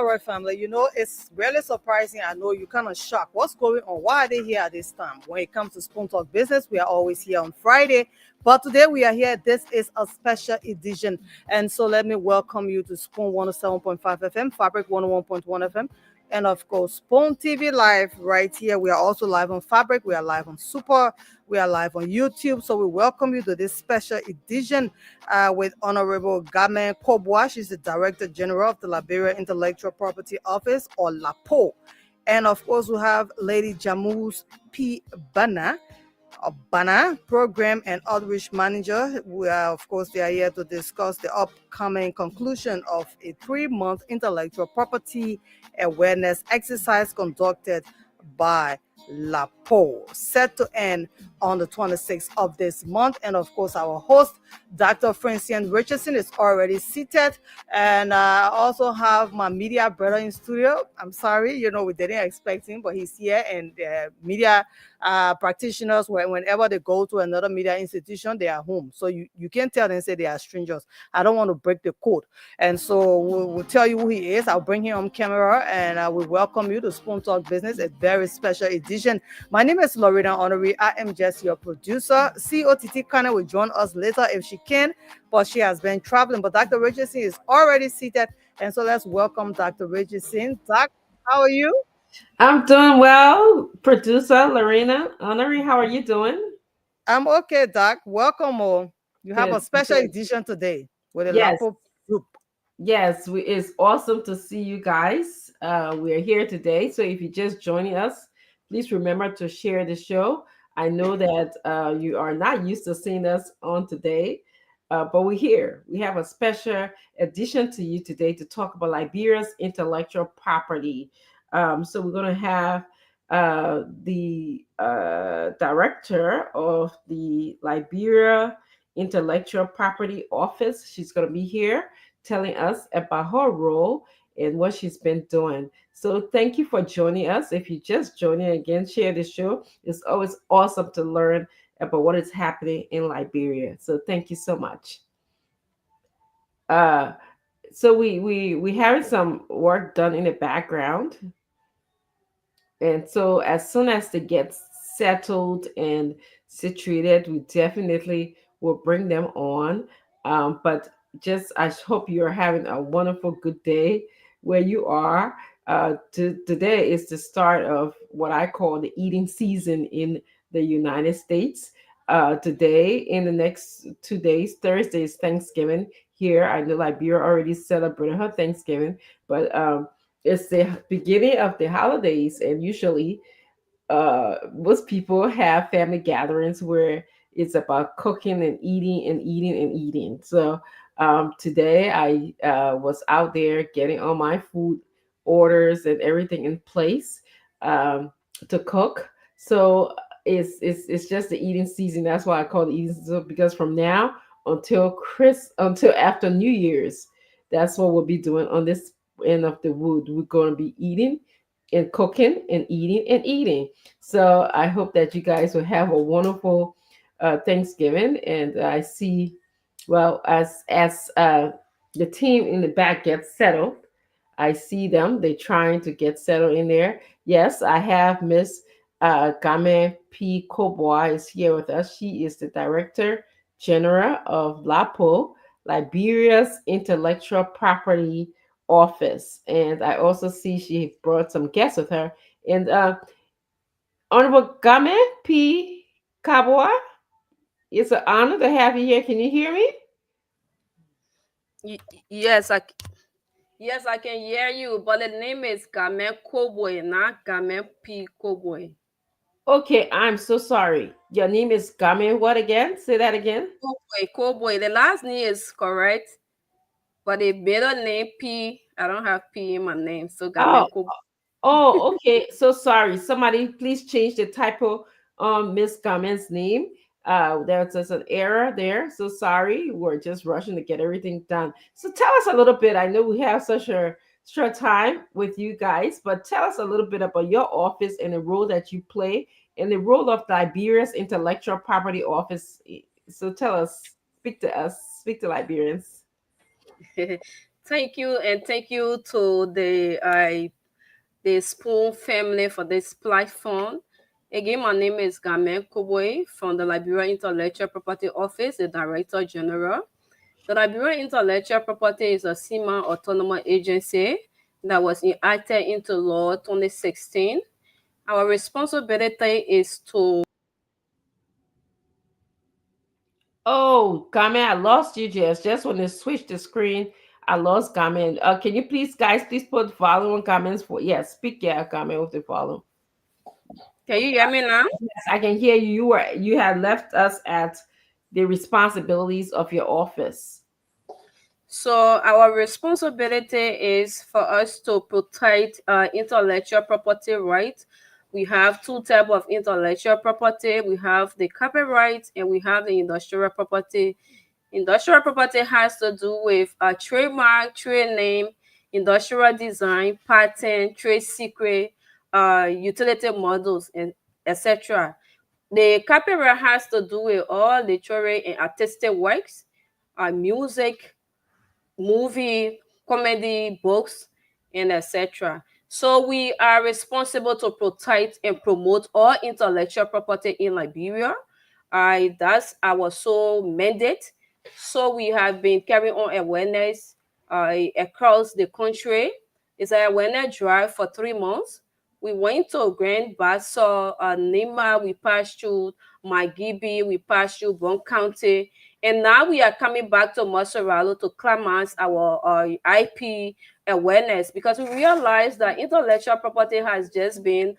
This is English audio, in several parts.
right, family. It's really surprising. I know you're kind of shocked. What's going on? Why are they here at this time? When it comes to Spoon Talk Business, we are always here on Friday. But today we are here. This is a special edition. And so let me welcome you to Spoon 107.5 FM, Fabric 101.1 FM, and of course, Spoon TV Live right here. We are also live on Fabric. We are live on Super. We are live on YouTube. So we welcome you to this special edition with Honorable Gamen Kobwa. She's the Director General of the Liberia Intellectual Property Office, or LAPO. And of course, we have Lady Jamus P. Bana, Program and Outreach Manager. Of course, they are here to discuss the upcoming conclusion of a 3-month intellectual property awareness exercise conducted by LAPO, set to end on the 26th of this month. And of course, our host, Dr. Francian Richardson, is already seated. And I also have my media brother in studio. I'm sorry, we didn't expect him, but he's here. And media practitioners, whenever they go to another media institution, they are home. So you can't tell them and say they are strangers. I don't want to break the code. And so we'll tell you who he is. I'll bring him on camera, and I will welcome you to Spoon Talk Business, a very special edition. My name is Lorena Honoree. I am just your producer. COTT Kane will join us later if she can, but she has been traveling. But Dr. Richardson is already seated, and so let's welcome Dr. Richardson. Doc, how are you? I'm doing well, producer Lorena. Honorary, how are you doing? I'm okay, Doc. Welcome all. You have a Good, special good. edition today with the Yes, Lapo group. yes, it's awesome to see you guys. We're here today. So if you're just joining us, please remember to share the show. I know that you are not used to seeing us on today, but we're here. We have a special edition to you today to talk about Liberia's intellectual property. So we're going to have the director of the Liberia Intellectual Property Office. She's going to be here telling us about her role and what she's been doing. So thank you for joining us. If you just joining again, share the show. It's always awesome to learn about what is happening in Liberia. So thank you so much. Uh, so we having some work done in the background, and so as soon as they get settled and situated, we definitely will bring them on. But just I hope you're having a wonderful, good day where you are. Today is the start of what I call the eating season in the United States. Today, in the next 2 days, Thursday is Thanksgiving. Here, I know Liberia already celebrated her Thanksgiving, but it's the beginning of the holidays, and usually most people have family gatherings where it's about cooking and eating and eating and eating. So today I was out there getting all my food orders and everything in place um, to cook. So it's just the eating season. That's why I call it eating season, because from now until after New Year's, that's what we'll be doing on this end of the wood. We're going to be eating and cooking and eating and eating. So I hope that you guys will have a wonderful Thanksgiving. And I see, well, as the team in the back gets settled, I see them. They're trying to get settled in there. Yes, I have Miss Game P. Koboa is here with us. She is the Director General of LAPO, Liberia's Intellectual Property Office. And I also see she brought some guests with her. And Honorable Game P. Koboa, it's an honor to have you here. Can you hear me? Y- yes, yes, I can hear you, but the name is Gamen Cowboy, not Gamen P Cowboy. Okay, I'm so sorry. Your name is Game. What again? Say that again. Cowboy. The last name is correct, but the middle name P. I don't have P in my name, so Oh, Gamen Cowboy. oh, okay. So sorry. Somebody please change the typo on Miss Gamen's name. There's just an error there. So sorry. We're just rushing to get everything done. So tell us a little bit. I know we have such a short time with you guys, but tell us a little bit about your office and the role that you play and the role of Liberia's Intellectual Property Office. So tell us, speak to us, speak to Liberians. Thank you, and thank you to the Spoon family for this platform. Again, my name is Gamen Koboy from the Liberian Intellectual Property Office, the Director General. The Liberian Intellectual Property is a SEMA autonomous agency that was enacted into law 2016. Our responsibility is to Oh, Carmen, I lost you just when they switched the screen. I lost Carmen. Can you please, guys, please put volume on comments for yes, speak yeah, Carmen with the volume. can you hear me now? Yes, I can hear you. You had left us at the responsibilities of your office. So our responsibility is for us to protect intellectual property rights. We have two types of intellectual property. We have the copyright and we have the industrial property. Industrial property has to do with a trademark, trade name, industrial design, patent, trade secret, utility models, and etc. The copyright has to do with all literary and artistic works, music, movie, comedy, books, and etc. So we are responsible to protect and promote all intellectual property in Liberia. That's our sole mandate. So we have been carrying on awareness across the country. It's an awareness drive for 3 months. We went to Grand Bassa, Nima, we passed through Magibi, we passed through Bon County, and now we are coming back to Maseralo to climax our IP awareness because we realize that intellectual property has just been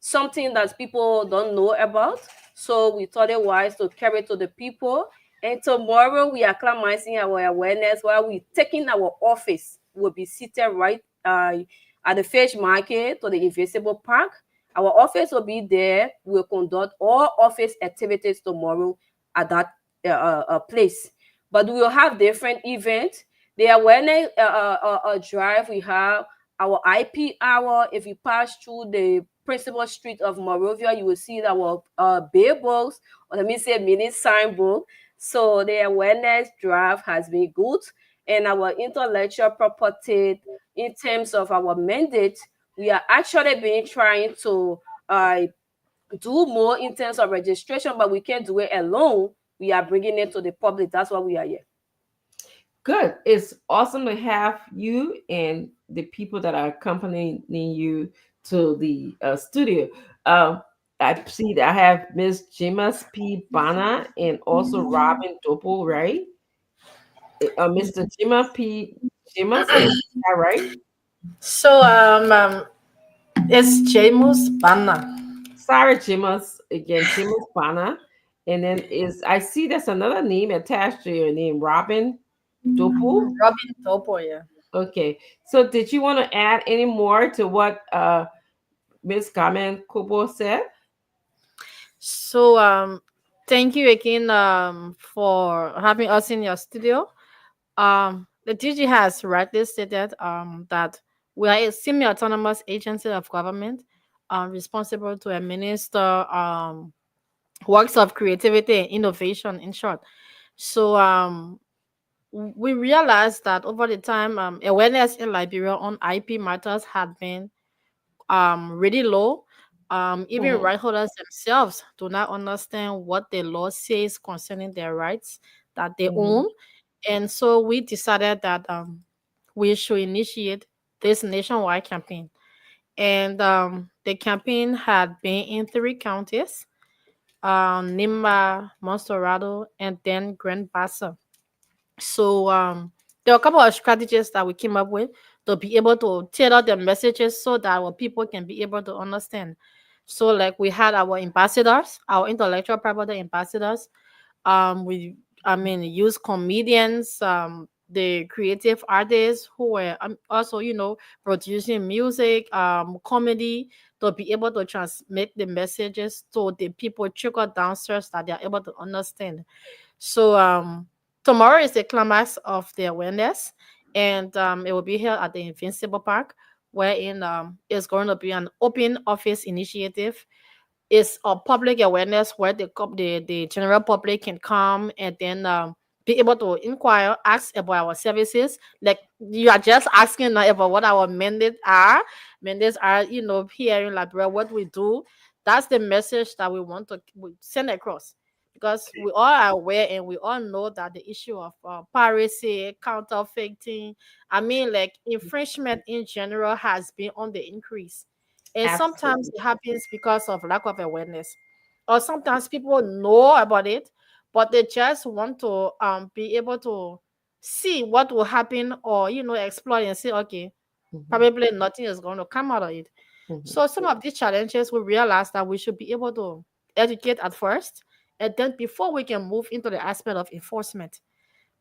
something that people don't know about. So we thought it wise to carry to the people. And tomorrow we are climaxing our awareness while we taking our office. We'll be seated right at the fish market to the invisible park. Our office will be there. We'll conduct all office activities tomorrow at that place. But we will have different events. The awareness drive, we have our IP hour. If you pass through the principal street of Morovia, you will see our billboards, or let me say mini signboard. So the awareness drive has been good. And our intellectual property, in terms of our mandate, we are actually been trying to do more in terms of registration, but we can't do it alone. We are bringing it to the public. That's why we are here. Good. It's awesome to have you and the people that are accompanying you to the studio. Um, I see that I have Miss Jimas P. Bana and also Robin Doppel, right? Mr. Jima P. Jimas, is that right? So it's Jamus Banna. Sorry, Jimas. Again, Jimas Bana. And then I see there's another name attached to your name, Robin Doppel. Robin Topo, yeah. Okay. So did you want to add any more to what Miss Carmen Kobo said? So thank you again for having us in your studio. The DG has rightly stated that we are a semi-autonomous agency of government responsible to administer works of creativity and innovation, in short. So we realized that over the time, awareness in Liberia on IP matters had been really low. Even Mhm, right holders themselves do not understand what the law says concerning their rights that they mhm. own. And so we decided that we should initiate this nationwide campaign. And the campaign had been in 3 counties, Nimba, Monserrado, and then Grand Bassa. So there are a couple of strategies that we came up with to be able to tailor the messages so that our people can be able to understand. So like we had our ambassadors, our intellectual property ambassadors. We use comedians, the creative artists who were also producing music, comedy to be able to transmit the messages to the people trickle downstairs that they are able to understand. So tomorrow is the climax of the awareness, and it will be held at the Invincible Park, wherein it's going to be an open office initiative. It's a public awareness where the general public can come, and then be able to inquire, ask about our services. Like you are just asking now about what our mandates are. Mandates are, here in Liberia, what we do. That's the message that we want to send across. Because we all are aware and we all know that the issue of piracy, counterfeiting, I mean, like infringement in general has been on the increase. And sometimes Absolutely. it happens because of lack of awareness. Or sometimes people know about it, but they just want to be able to see what will happen, or explore and say, okay, Mhm, probably nothing is going to come out of it. mhm. So some of these challenges, we realize that we should be able to educate at first, and then before we can move into the aspect of enforcement.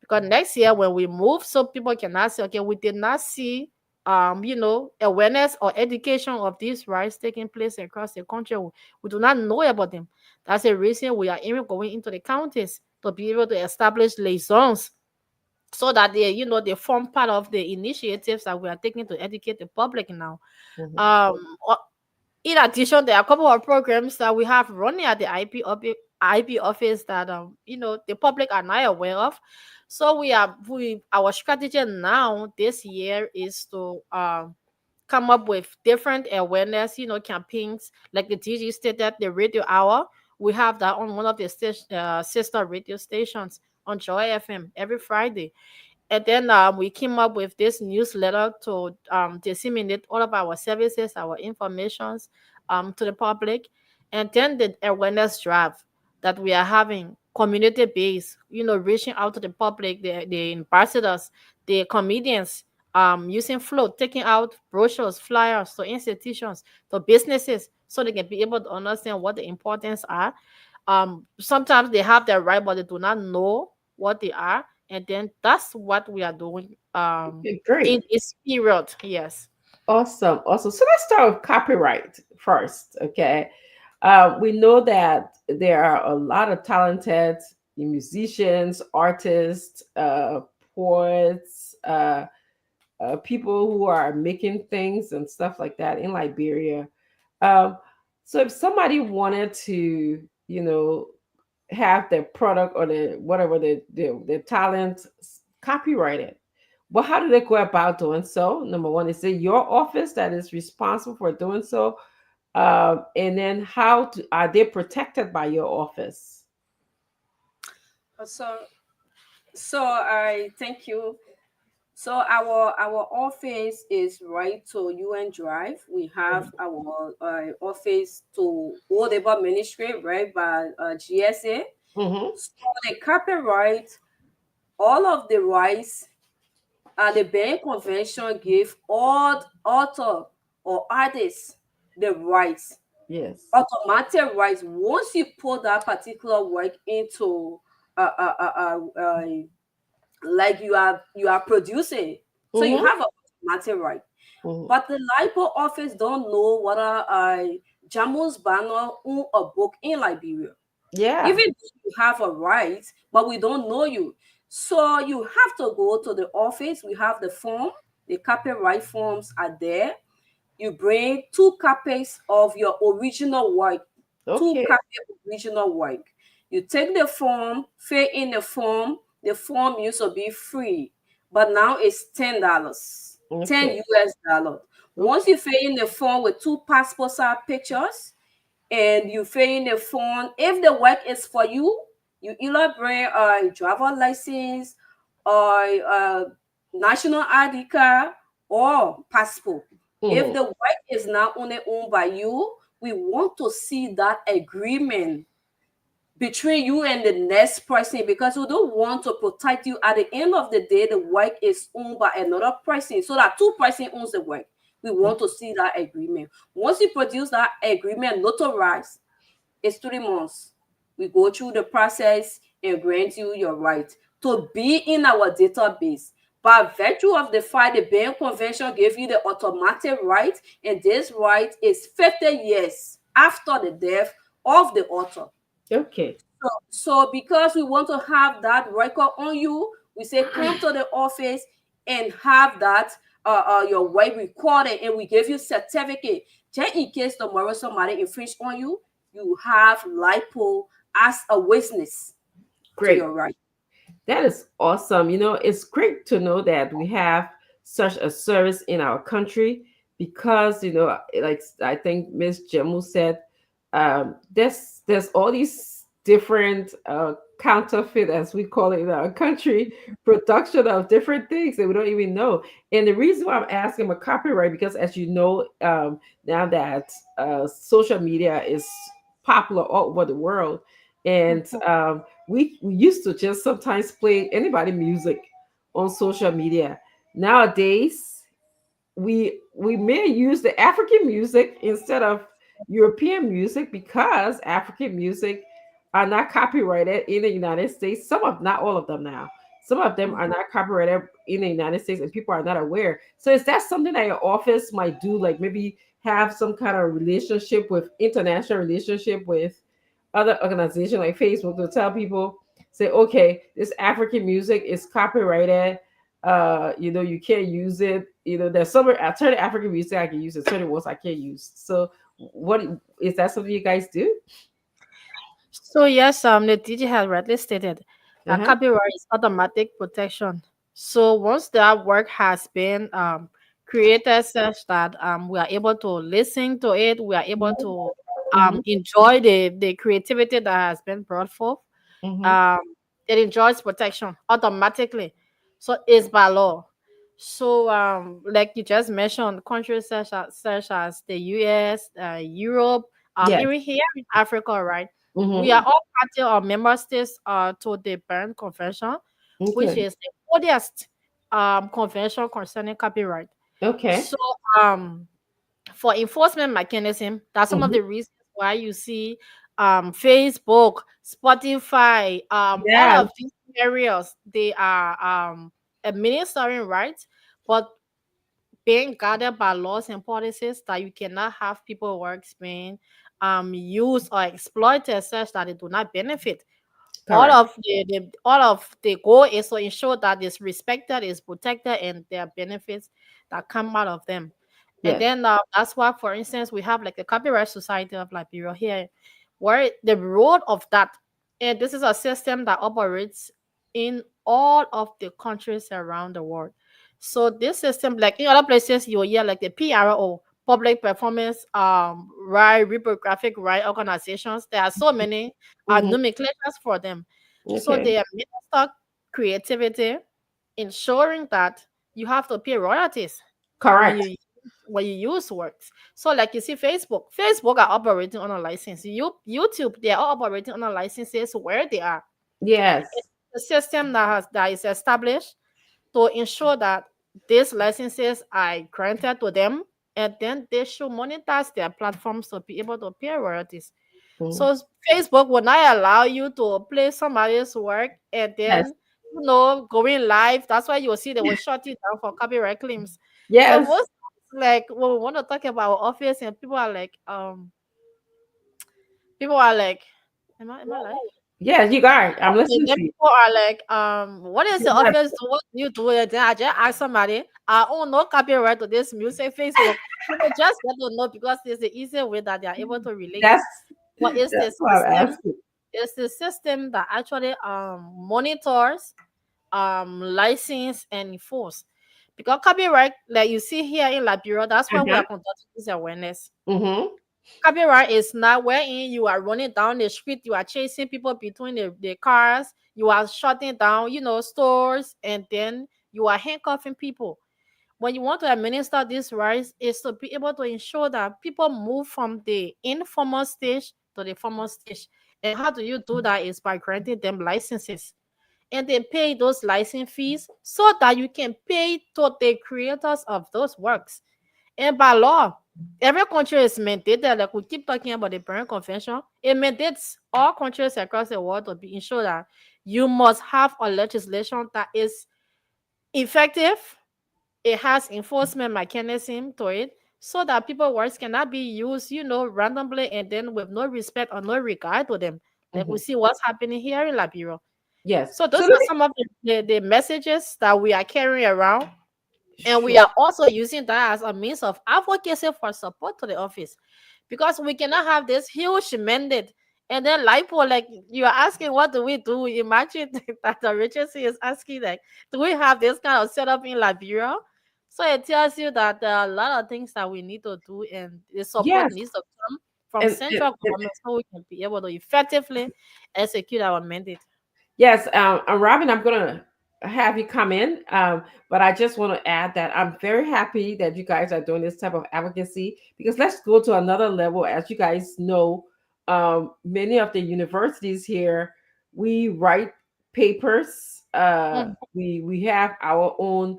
Because next year when we move, so people can now say, okay, we did not see awareness or education of these rights taking place across the country. We do not know about them. That's the reason we are even going into the counties to be able to establish liaisons, so that they form part of the initiatives that we are taking to educate the public now. Mhm. um in addition, there are a couple of programs that we have running at the IP office that the public are not aware of. So we our strategy now this year is to come up with different awareness campaigns, like the DG stated, the radio hour. We have that on one of the sister radio stations on Joy FM every Friday. And then we came up with this newsletter to disseminate all of our services, our informations to the public. And then the awareness drive that we are having, community based, reaching out to the public, the ambassadors, the comedians, using float, taking out brochures, flyers to institutions, to businesses, so they can be able to understand what the importance are. Sometimes they have their right, but they do not know what they are, and then that's what we are doing Okay, in great. this period. Yes. Awesome. Awesome. So let's start with copyright first. Okay. We know that there are a lot of talented musicians, artists, poets, people who are making things and stuff like that in Liberia. Um, so if somebody wanted to, have their product or the whatever their talent copyrighted, but how do they go about doing so? Number one, is it your office that is responsible for doing so? And then are they protected by your office? So, I thank you. So our office is right to UN Drive. We have our office to Old Labor Ministry, right by GSA. Mm-hmm. So the copyright, all of the rights, the Berne Convention give all author or artists the rights, Yes. automatic rights. Once you put that particular work into uh, uh, uh, uh, uh, like you are producing, so you Mm-hmm. have a automatic right. Mm-hmm. But the LIPO office don't know whether Jamus Banner own a book in Liberia. Yeah. Even though you have a right, but we don't know you. So you have to go to the office. We have the form, the copyright forms are there. You bring two copies of your original work, two Okay. copies of original work. You take the form, fill in the form. The form used to be free, but now it's $10, ten Okay. US dollar. Once Okay. you fill in the form with two passport size pictures, and you fill in the form. If the work is for you, you either bring a driver license or a national ID card or passport. If Mm-hmm. the work is not only owned by you, we want to see that agreement between you and the next person, because we don't want to protect you. At the end of the day, the work is owned by another person, so that two person owns the work. We want to see that agreement. Once you produce that agreement notarized, it's 3 months. We go through the process and grant you your right to be in our database. By virtue of the fact the Berne Convention gave you the automatic right, and this right is 50 years after the death of the author. Okay. So because we want to have that record on you, we say come to the office and have that your way recorded, and we give you certificate. Just in case tomorrow somebody infringe on you, you have LIPO as a witness to Great. your right. That is awesome. It's great to know that we have such a service in our country because, like I think Miss Jemu said, there's all these different counterfeit, as we call it in our country, production of different things that we don't even know. And the reason why I'm asking about copyright, because as you know, now that social media is popular all over the world, and we used to just sometimes play anybody music on social media. Nowadays, we may use the African music instead of European music because African music are not copyrighted in the United States. Some of Not all of them now. Some of them are not copyrighted in the United States and people are not aware. So is that something that your office might do? Like maybe have some kind of relationship with international relationship with other organizations like Facebook to tell people, say, okay, this African music is copyrighted. You can't use it. There's some alternative African music I can use, and certain ones I can't use. So, what is that something you guys do? So yes, the DJ has rightly stated Uh that huh. copyright is automatic protection. So once that work has been created such that we are able to listen to it, we are able to Mm-hmm. enjoy the creativity that has been brought forth, Mm-hmm. um, it enjoys protection automatically. So it's by law. So like you just mentioned, countries such as the US, Europe, Yes. even here in Africa, right? We are Mm-hmm. all party or member states to the Berne Convention, which Okay. is the oldest convention concerning copyright. Okay. So um for enforcement mechanism, that's some of Mm-hmm. the reasons why you see Facebook, Spotify, all Yeah. of these areas they are administering rights, but being guarded by laws and policies that you cannot have people works being used or exploited such that they do not benefit. All Correct. of the goal is to ensure that it's respected, is protected, and there are benefits that come out of them. And Yes. then that's why, for instance, we have like the Copyright Society of Liberia here, where the role of that, and this is a system that operates in all of the countries around the world. So this system, like in other places, you will hear like the PRO, public performance right, reprographic right organizations. There are so many Mm-hmm. nomenclatures for them. So Okay. they administer creativity, ensuring that you have to pay royalties when Correct. you use works. So like you see Facebook are operating on a license. YouTube, they are all operating on a licenses where they are. Yes. It's a system that is established to ensure that these licenses are granted to them, and then they should monetize their platforms to be able to pay royalties. Mm. So Facebook will not allow you to play somebody's work and Yes. then going live. That's why you'll see they will shut it down for copyright claims. So Yes. most times, like when we want to talk about our office and people are like, am I live? Yes. You got it. I'm Okay, listening then to you. people are like, what is the Yes. office? What do you do? And then I just ask somebody, I own no copyright to this music, Facebook. So they just get to know because it's the easier way that they are able to relate. That's What is the that's what I'm system? asking. It's the system that actually monitors, license and enforce. Because copyright, like you see here in Liberia, that's why we Uh-huh. are conducting this awareness. Mm-hmm. Copyright is not wherein you are running down the street, you are chasing people between the cars, you are shutting down, stores, and then you are handcuffing people. When you want to administer this rights, is to be able to ensure that people move from the informal stage to the formal stage. And how do you do that is by granting them licenses. And they pay those license fees so that you can pay to the creators of those works. And by law, every country is mandated, like we keep talking about the Berne Convention, it mandates all countries across the world to be ensure that you must have a legislation that is effective, it has enforcement mechanism to it, so that people words cannot be used, randomly and then with no respect or no regard to them. Like we Mm-hmm. see what's happening here in Liberia. Yes. So So those let are some of the messages that we are carrying around, me. and we Sure. are also using that as a means of advocacy for support to the office, because we cannot have this huge mandate And then lipo, like you're asking, what do we do? Imagine that the agency is asking, like, do we have this kind of setup in Liberia? So it tells you that there are a lot of things that we need to do, and the support Yes, needs to come from and central government so we can be able to effectively execute our mandate. yes, Robin, I'm gonna have you come in, but I just want to add that I'm very happy that you guys are doing this type of advocacy because let's go to another level. As you guys know, many of the universities here, we write papers. Mm, We have our own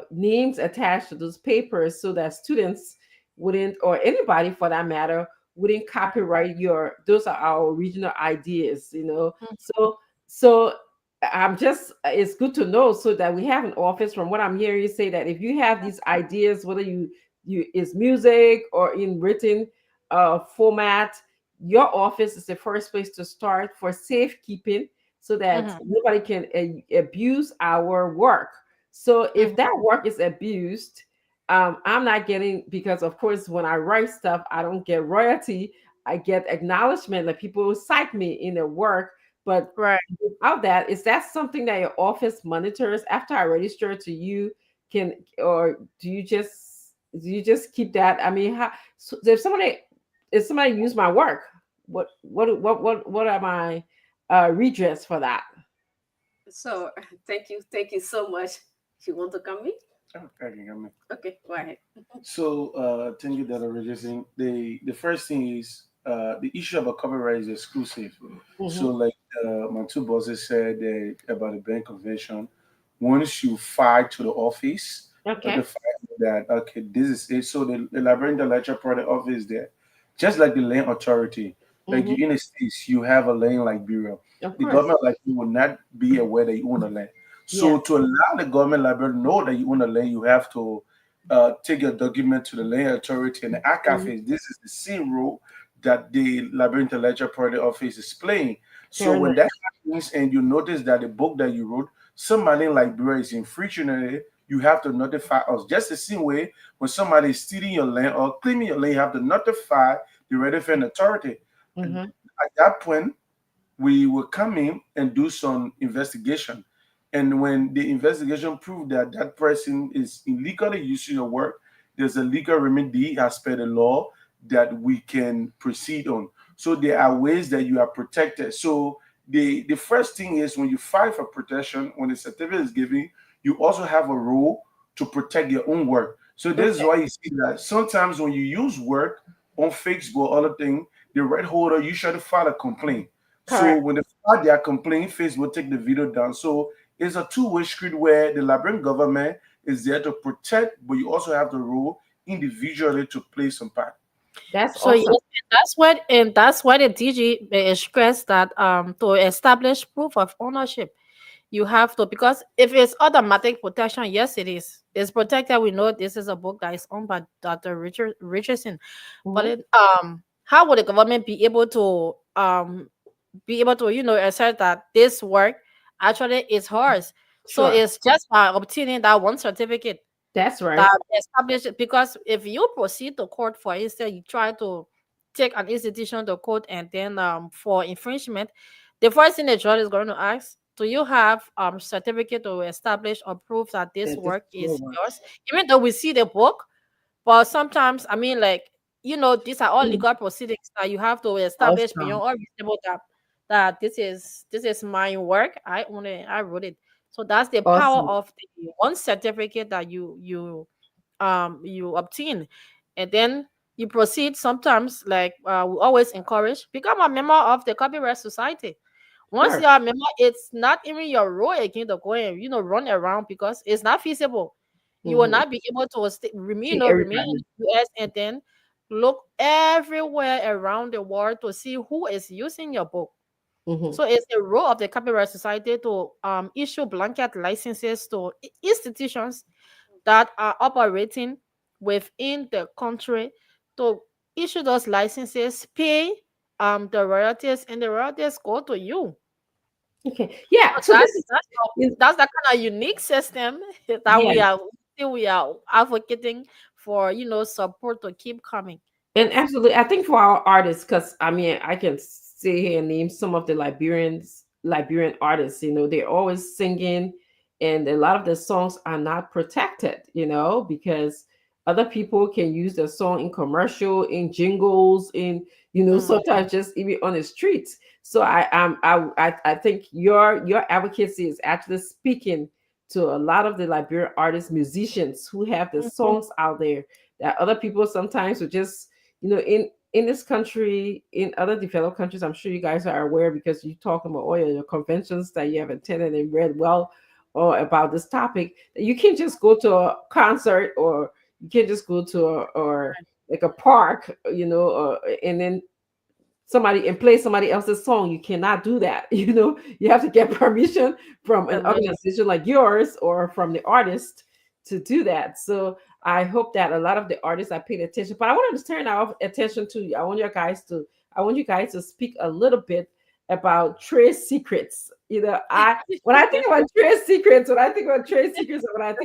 names attached to those papers so that students wouldn't, or anybody for that matter, wouldn't copyright your. Those are our original ideas, you know. mm, So I'm just it's good to know so that we have an office. From what I'm hearing you say, that if you have these ideas, whether you is music or in written format, your office is the first place to start for safekeeping so that mhm, nobody can abuse our work. So if mhm. that work is abused, I'm not getting, because of course when I write stuff I don't get royalty. I get acknowledgement that people cite me in their work, but Right. without that, is that something that your office monitors after I register to you? Can, or do you just keep that? I mean, how, so if somebody use my work, what are my redress for that? So thank you so much. You want to come in? Okay, I mean. Okay, go ahead. So, thank you, Dr. Richardson. The first thing is the issue of a copyright is exclusive. So, Hmm. like my two bosses said about the bank convention, once you file to the office, Okay. notify that okay, this is it. So the librarian, the lecture product office there, just like the land authority, like Hmm. you in the states, you have a land like bureau. Of The course. government like you will not be aware that you own the land. So Yes. to allow the government library to know that you own the land, you have to take your document to the land authority and the archive Hmm. is. This is the same role that the library intellectual property office is playing. So Fair when enough. that happens and you notice that the book that you wrote, somebody like Bureau is infringing on it, you have to notify us. Just the same way when somebody is stealing your land or claiming your land, you have to notify the relevant authority. And Hmm. at that point, we will come in and do some investigation. And when the investigation proved that that person is illegally using your work, there's a legal remedy as per the law that we can proceed on. So there are ways that you are protected. So the first thing is when you file for protection, when the certificate is given, you also have a role to protect your own work. So this is Okay. why you see that sometimes when you use work on Facebook or other thing, the right holder usually file a complaint. So Correct. when they file their complaint, Facebook take the video down. So it's a two-way street where the Liberian government is there to protect, but you also have the role individually to play some part. That's So yes, awesome. and that's why the DG stressed that to establish proof of ownership, you have to, because if it's automatic protection, yes, it is. It's protected. We know this is a book that is owned by Dr. Richardson. But Hmm. it, how would the government be able to assert that this work actually is hers? So Sure. it's just by obtaining that one certificate That's right. that establish it. Because if you proceed to court, for instance, you try to take an institution to court, and then for infringement, the first thing the judge is going to ask, do you have certificate to establish or prove that this That this work is your is work. yours? Even though we see the book, but sometimes, I mean, like, these are all Mhm. legal proceedings that you have to establish Awesome. beyond all reasonable doubt that this is my work. I own it. I wrote it. So that's the power Awesome. of the one certificate that you obtain, and then you proceed. Sometimes, like, we always encourage, become a member of the copyright society. Once Sure. you're a member, it's not even your role again to go and run around, because it's not feasible. You will Hmm. not be able to See remain in everybody. the US and then look everywhere around the world to see who is using your book. Hmm. So it's the role of the copyright society to issue blanket licenses to institutions that are operating within the country, to issue those licenses, pay the royalties, and the royalties go to you. Okay. So Yeah. So this is that's the kind of unique system that yeah. we are advocating for, support to keep coming. And Yes. absolutely, I think for our artists, because I mean, I can sit here and name some of the Liberian artists. They're always singing, and a lot of the songs are not protected. Because other people can use the song in commercial, in jingles, in Mm. sometimes just even on the streets. So I think your advocacy is actually speaking to a lot of the Liberian artists, musicians who have the Mhm. songs out there that other people sometimes would just in this country, in other developed countries, I'm sure you guys are aware because you talk about all your conventions that you have attended and read well or about this topic. That you can't just go to a concert, or you can't just go to or like a park, and then somebody and play somebody else's song. You cannot do that. You have to get permission from an Permission. organization like yours or from the artist to do that. So I hope that a lot of the artists are paying attention. But I want to turn our attention to you. I want you guys to speak a little bit about trade secrets. I when I think about trade secrets, when I think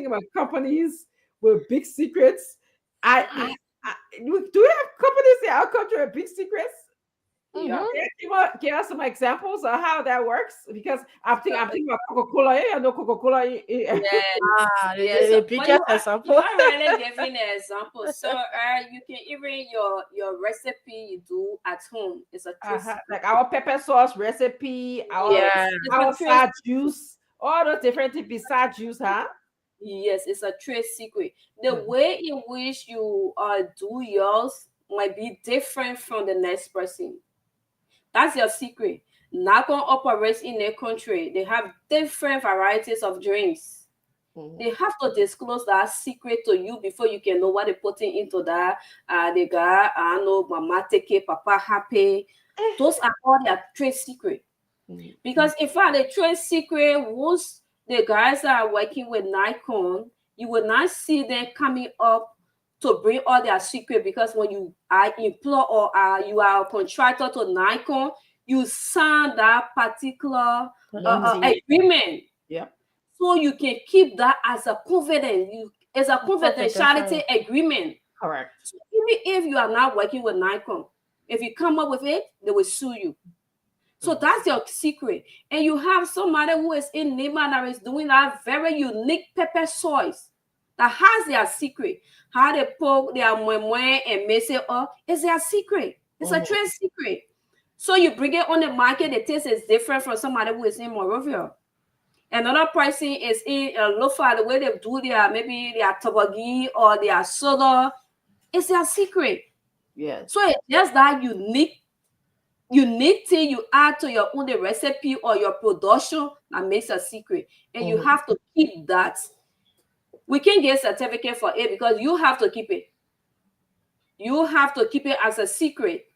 about companies with big secrets, do we have companies in our country with big secrets? Yeah. Mhm. Give us some examples of how that works, because So, I'm thinking about Coca-Cola. I know Coca-Cola. yes, The, yes. the But biggest you example. are really giving an example. So, you can even your recipe you do at home is a trade secret. Like our pepper sauce recipe, our Yeah. Yes, it's a our trade. sad juice, all those different things besides juice, huh? Yes, it's a trade secret. The Mhm. way in which you do yours might be different from the next person. That's your secret. Nakon operates in a country. They have different varieties of drinks. Mhm. They have to disclose that secret to you before you can know what they're putting into that. They got, I know, mama take it, papa happy. Those are all their trade secret. Mhm. Because in fact, the trade secret, once the guys that are working with Nikon, you will not see them coming up to bring all their secret, because when you are employed or you are a contractor to Nikon, you sign that particular Mhm. NDA. agreement, Yep. so you can keep that as a confidence. As a confidentiality Confidential. agreement. Correct. So even if you are not working with Nikon, if you come up with it, they will sue you. So Mhm. that's your secret. And you have somebody who is in Lima that is doing that very unique pepper sauce that has their secret. How they poke their mwe and mess it up is their secret. It's a Mhm. trade secret. So you bring it on the market, the taste is different from somebody who is in Morovia. Another person is in Lofa, the way they do their maybe their toboggy or their soda. It's their secret. Yes. So it's just that unique thing you add to your own recipe or your production that makes a secret, and you Mhm. have to keep that. We can get certificate for it because you have to keep it. You have to keep it as a secret.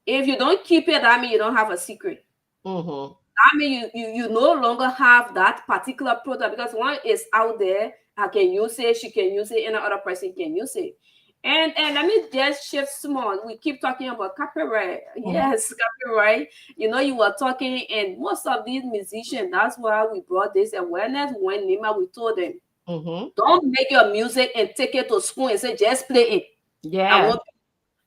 If you don't keep it, that means you don't have a secret. Mhm. That means you no longer have that particular product, because one is out there, I can use it, she can use it, and the other person can use it. And let me just shift small. We keep talking about copyright. Mhm. Yes, copyright. You were talking, and most of these musicians, that's why we brought this awareness. When Nima, we told them, Mhm. don't make your music and take it to school and say, just play it. I Yeah. want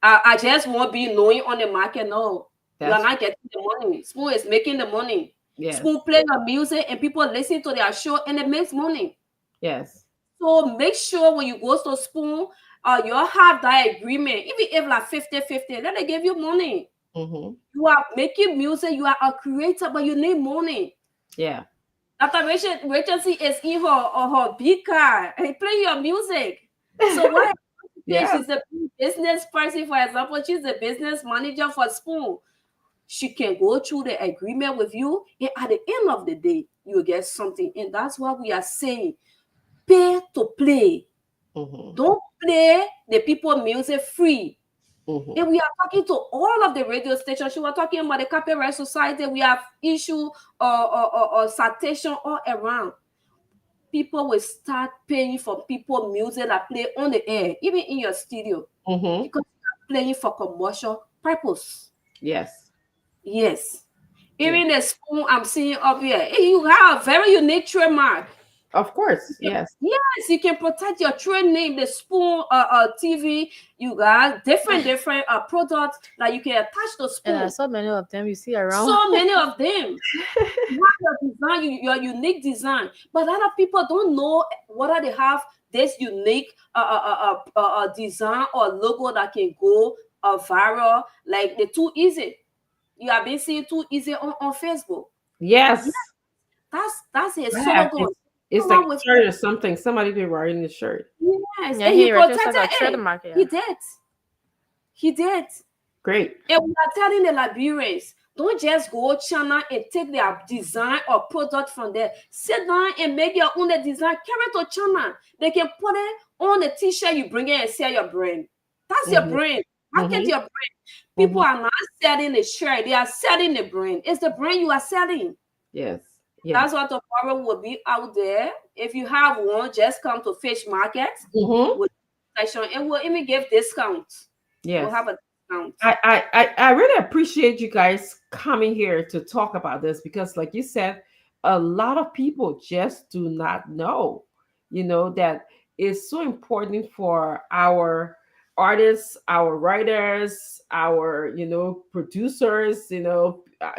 I just won't be knowing on the market. No, you are That's not getting the money. Spoon is making the money. yes. Spoon play your music and people listen to their show and it makes money. Yes. So make sure when you go to Spoon, you all have that agreement. Even if like 50-50, then they give you money. Mhm. You are making music, you are a creator, but you need money. Yeah. Dr. Rachel C is in her big car and play your music. So why Yeah. she's a business person, for example, she's a business manager for Spoon. She can go through the agreement with you, and at the end of the day, you get something. And that's what we are saying. Pay to play. Mhm. Don't play the people music free. Mhm. And we are talking to all of the radio stations. She was talking about the Copyright Society. We have issue or citation all around. People will start paying for people music that play on the air, even in your studio, Mhm. because you are playing for commercial purpose. Yes. Yes. Yeah. Even the spoon I'm seeing up here, you have a very unique trademark. Of course, yes. Yes, you can protect your trade name, the spoon, TV. You got different products that you can attach to And there are spoon. so many of them you see around. So many of them. You have your design, your unique design, but a lot of people don't know whether they have this unique design or logo that can go viral. Like the too easy. You have been seeing too easy on Facebook. Yeah, Yes. that's a I have. slogan. It's Come like up with a shirt or something. Somebody be wearing the shirt. yes, Yeah, and he he registered protected a it. trademark. He Yeah. did. He did. Great. And we are telling the Liberians, don't just go China and take their design or product from there. Sit down and make your own design. Carry it to China. They can put it on the t-shirt you bring in and sell your brand. That's your Mm-hmm. brand. Market Mm-hmm. your brand. Mm-hmm. People are not selling the shirt. They are selling the brand. It's the brand you are selling. Yes. Yes. That's what tomorrow will be out there. If you have one, just come to Fish Market Mm-hmm. with section and we'll even give discount. We'll Yes. have a discount. I really appreciate you guys coming here to talk about this because, like you said, a lot of people just do not know, that it's so important for our artists, our writers, our, producers,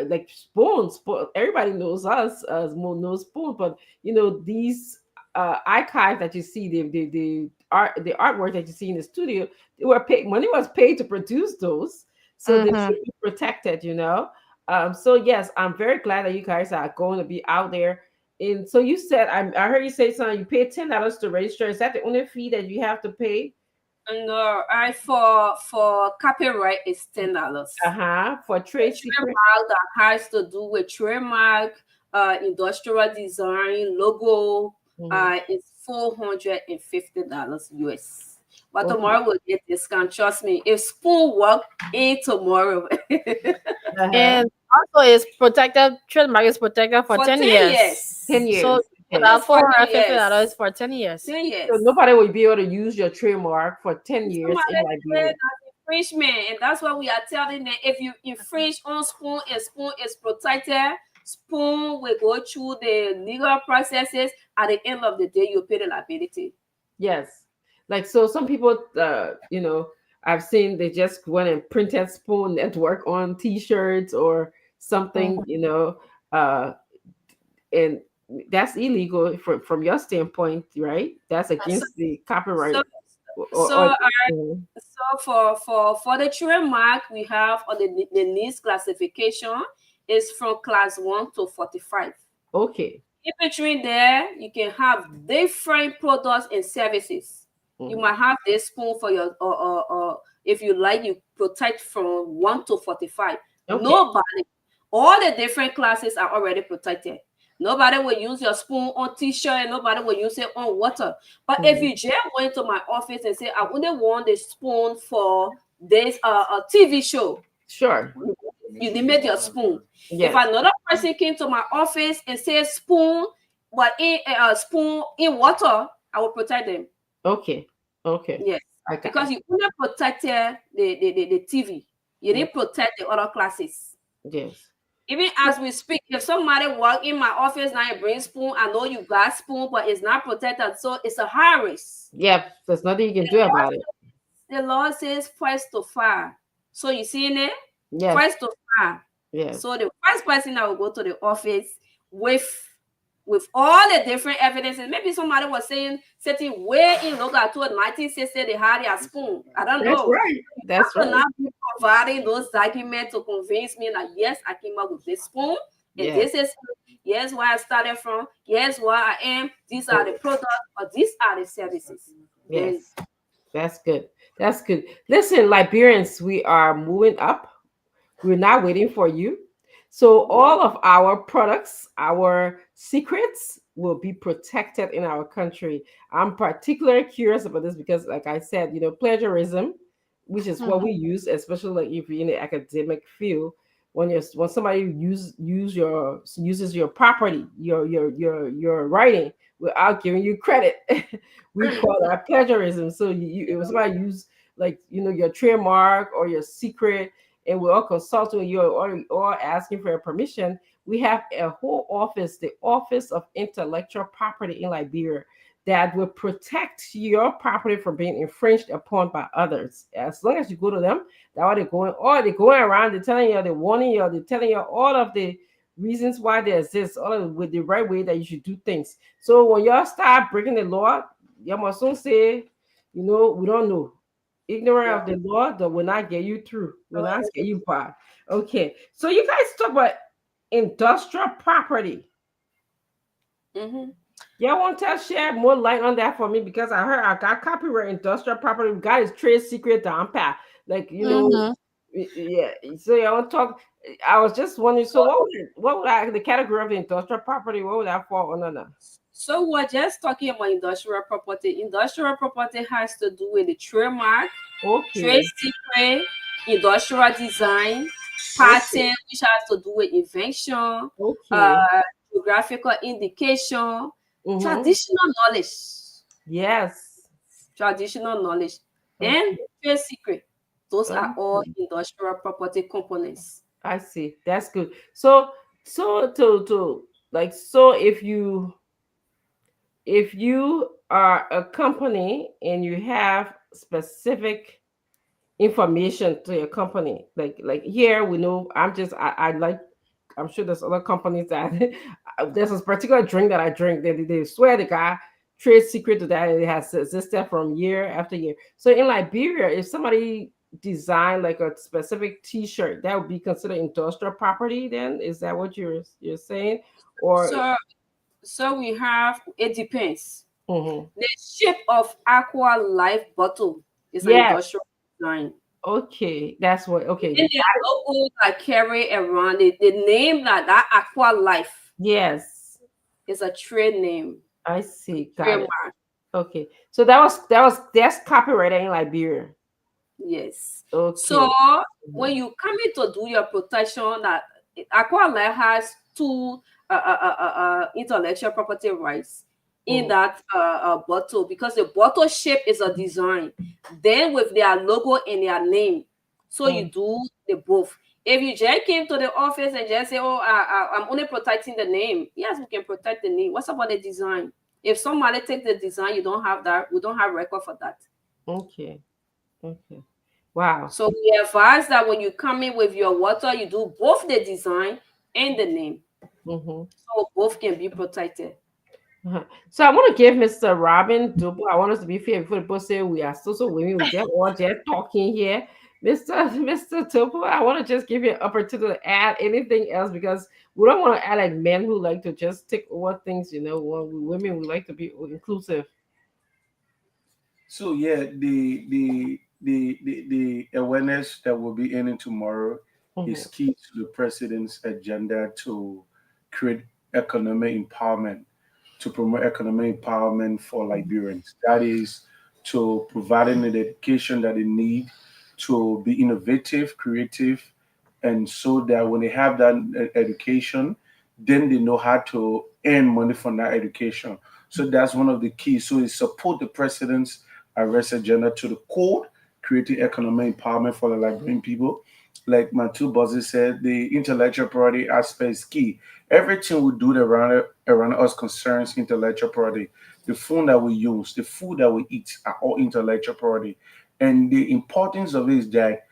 like Spoon. Everybody knows us as Mo knows Spoon, but, these archives that you see, the artwork that you see in the studio, they were paid, money was paid to produce those, so they Mm-hmm. should be protected. So yes, I'm very glad that you guys are going to be out there. And so you said, I heard you say something, you pay $10 to register. Is that the only fee that you have to pay? No, I for copyright is $10. For trade secret. Trademark that has to do with trademark, industrial design, logo, Mhm. is $450 US. But Okay. tomorrow we'll get discount. Trust me. If Spoon work in tomorrow Uh-huh. And also, it's protected. Trademark is protected for for 10 10 years. ten years. So years Okay. that Yes, four for hundred 10 fifty years. dollars for 10 years. 10 So years. nobody will be able to use your trademark for 10 years in Somebody said Liberia. that's infringement, and that's what we are telling them. If you infringe on Spoon and Spoon is protected, Spoon will go through the legal processes. At the end of the day, you pay the liability. Yes. Like, so some people, I've seen they just went and printed Spoon Network on t-shirts or something, Mhm. uh, and that's illegal from your standpoint, right? That's So, against the so, copyright. Or so, Mhm. so for the trademark, we have on the needs classification is from class 1 to 45. Okay. In between there, you can have different products and services. You Mhm. might have this spoon for your if you like, you protect from 1 to 45. Okay. Nobody, all the different classes are already protected. Nobody will use your spoon on t-shirt and nobody will use it on water. But if Mhm. you just went to my office and say, I only want the spoon for this a TV show, Sure. you limit your spoon. If Yes. another person came to my office and said spoon, but in a spoon in water, I will protect them. Okay. Okay. Yes, I got because it. you only protected the TV. You Yeah. didn't protect the other classes. Yes. Even as we speak, if somebody walk in my office now and bring spoon, I know you got spoon, but it's not protected, so it's a high risk. Yeah. There's nothing you can do about it. The law says first to file. So you see it? Yes. First to file. Yes. So the first person that will go to the office with all the different evidences. Maybe somebody was saying sitting way in local to 1960 they had their spoon. I don't That's know. right. That's I will right. not be providing those documents to convince me that yes, I came up with this spoon. And Yes. this is yes where I started from, yes where I am, these are the products, or these are the services. Then Yes. That's good. That's good. Listen, Liberians, we are moving up. We're not waiting for you. So all of our products, our secrets will be protected in our country. I'm particularly curious about this because, like I said, plagiarism, which is what Mhm. we use, especially like if you're in the academic field, when somebody uses your property, your writing without giving you credit, we call that plagiarism. So if somebody use like your trademark or your secret, and we're all consulting you or asking for a permission, we have a whole office, the Office of Intellectual Property in Liberia, that will protect your property from being infringed upon by others. As long as you go to them, that's what they're going. Or they're going around, they're telling you, they're warning you, they're telling you all of the reasons why they exist, all of with the right way that you should do things. So when y'all start breaking the law, you must soon say, we don't know. Ignorant Yeah. of the law that will not get you through, will not get Okay. you by. Okay. So you guys talk about industrial property. Mm-hmm. Y'all want to share more light on that for me, because I heard I got copyright industrial property. We got his trade secret down pat. Like, Mm-hmm. yeah. So y'all want to talk. I was just wondering, so So, what would the category of the industrial property, what would that fall under now? so we're just talking about industrial property. Industrial property has to do with the trademark, trade Okay. secret, industrial design, Okay. patent, which has to do with invention, Okay. uh, geographical indication, Mm-hmm. traditional knowledge, Yes. traditional knowledge, and Okay. trade secret. Those are all Okay. industrial property components. I see. That's good. So to like, so if you are a company and you have specific information to your company, like here we know, I like, I'm sure there's other companies that there's this particular drink that I drink, they swear the guy trade secret to that, and it has existed from year after year. So in Liberia, if somebody design like a specific t-shirt, that would be considered industrial property, then is that what you're saying? Or So, so we have, it depends. mhm. The shape of aqua life bottle is an Yes. industrial design. Okay, that's what. Okay. Then the logo that carry around it, the name that aqua life Yes, is a trade name, I see. Got it. trademark. Okay, so that's copyrighted in Liberia. Yes. So Okay. when Mhm. you come in to do your protection, that aqua life has two intellectual property rights in Mhm. that bottle, because the bottle shape is a design. Then with their logo and their name, so you Mhm. do the both. If you just came to the office and just say, "Oh, I'm only protecting the name," yes, we can protect the name. What's about the design? If somebody take the design, you don't have that. We don't have record for that. Okay. Okay. Wow. So we advise that when you come in with your water, you do both the design and the name, Mhm. so both can be protected. Uh-huh. So I want to give Mr. Robin Dubois. I want us to be fair before people say we are so women. We just all just talking here. Mr. Topo, I want to just give you an opportunity to add anything else, because we don't want to add like men who like to just take over things, when women we like to be inclusive. So yeah, the awareness that will be ending tomorrow is Mhm. key to the president's agenda to create economic empowerment, to promote economic empowerment for Liberians. That is to providing the education that they need to be innovative, creative, and so that when they have that education, then they know how to earn money from that education. So that's one of the keys. So it support the president's arrest agenda to the core, creating economic empowerment for the Liberian people. Like my two bosses said, the intellectual property aspect is key. Everything we do around us concerns intellectual property. The phone that we use, the food that we eat are all intellectual property. And the importance of it is that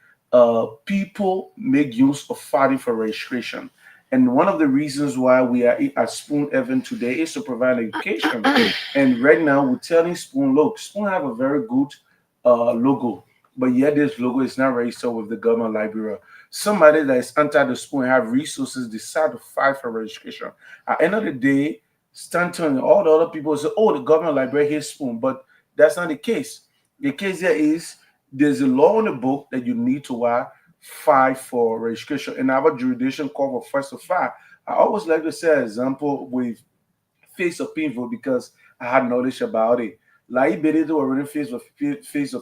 people make use of fighting for registration. And one of the reasons why we are at Spoon Even today is to provide education. And right now, we're telling Spoon, look, Spoon have a very good logo, but yet this logo is not registered with the government library. Somebody that is under the Spoon have resources decide to fight for registration. At the end of the day, Stanton and all the other people say, oh, the government library hates Spoon, but that's not the case. The case here is there's a law in the book that you need to fight for registration. And our jurisdiction called for first to file. I always like to say an example with face of pinful because I had knowledge about it. Like Benito already face of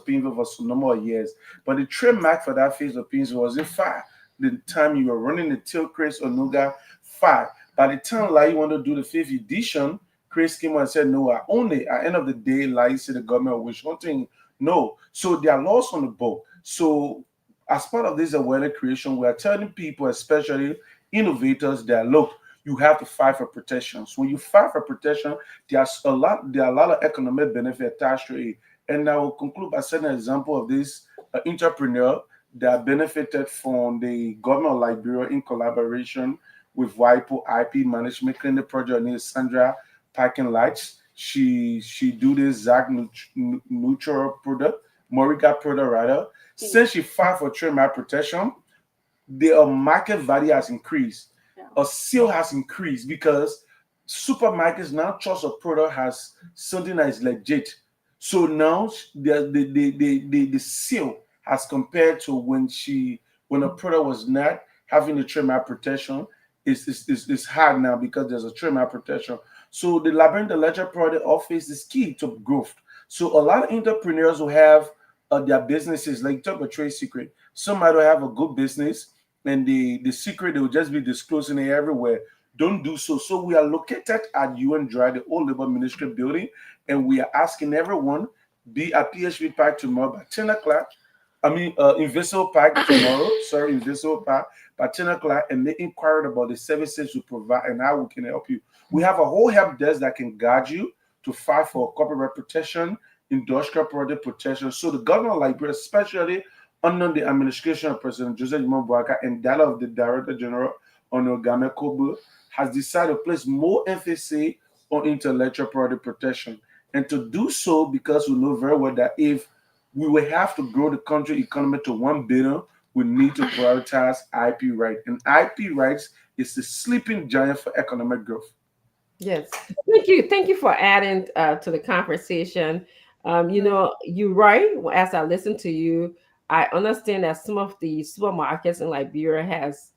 pinful for some number of years, but the trademark for that face of pinful was in fire. The time you were running the Till Chris or Nuga fire. By the time like you want to do the fifth edition, Chris came and said, no, I only at the end of the day, like said the government wish one thing. No. So there are laws on the book. So as part of this awareness creation, we are telling people, especially innovators that look, you have to fight for protections. When you fight for protection, there are a lot of economic benefit attached to it. And I will conclude by setting an example of this entrepreneur that benefited from the government of Liberia in collaboration with WIPO IP management clinic project named Sandra Packing Lights. She do this neutral product, Morica product rather. Since she filed for trademark protection, the market value has increased. A sale has increased because supermarkets now trust a product has something that is legit. So now the sale has compared to when a product was not having the trademark protection is hard now because there's a trademark protection. So the Labyrinth Ledger product office is key to growth. So a lot of entrepreneurs who have their businesses, like talk about trade secret, some might have a good business and the secret they will just be disclosing it everywhere. Don't do so. So we are located at UN Drive, the old Labor Ministry building, and we are asking everyone be at PHP Park tomorrow by 10 o'clock. Invisible Park tomorrow. Sorry, Invisible Park by 10 o'clock, and make inquiry about the services we provide and how we can help you. We have a whole help desk that can guide you to fight for copyright protection, industrial product protection. So the government of Liberia, especially under the administration of President Joseph Boakai and that of the Director General Onogame Kobu, has decided to place more emphasis on intellectual property protection. And to do so, because we know very well that if we will have to grow the country economy to 1 billion, we need to prioritize IP rights. And IP rights is the sleeping giant for economic growth. Yes. Thank you for adding to the conversation. You're right. As I listen to you, I understand that some of the supermarkets in Liberia has,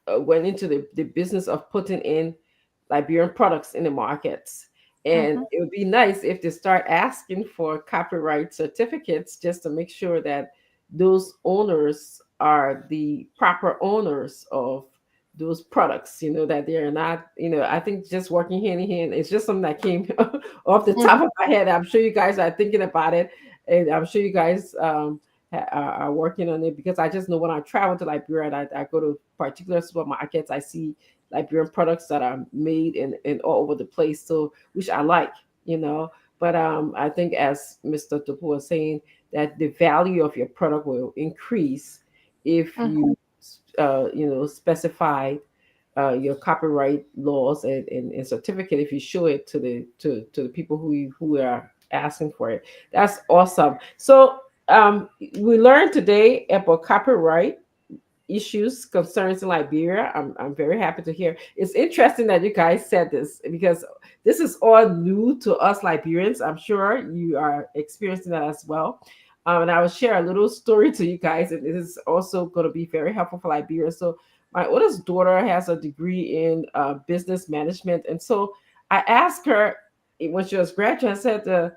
went into the business of putting in Liberian products in the markets. And Mm-hmm. it would be nice if they start asking for copyright certificates just to make sure that those owners are the proper owners of those products, that they're not, I think just working hand in hand, it's just something that came off the top Mm-hmm. of my head. I'm sure you guys are thinking about it, and I'm sure you guys are working on it, because I just know when I travel to Liberia and I go to particular supermarkets, I see Liberian products that are made in all over the place, so which I like, you know. But I think, as Mr. Tupu was saying, that the value of your product will increase if Mm-hmm. you specify your copyright laws and certificate, if you show it to the people who are asking for it. That's awesome. So we learned today about copyright issues, concerns in Liberia. I'm very happy to hear. It's interesting that you guys said this, because this is all new to us Liberians. I'm sure you are experiencing that as well. And I will share a little story to you guys, and it is also going to be very helpful for Liberia. So my oldest daughter has a degree in business management, and so I asked her when she was graduating. I said,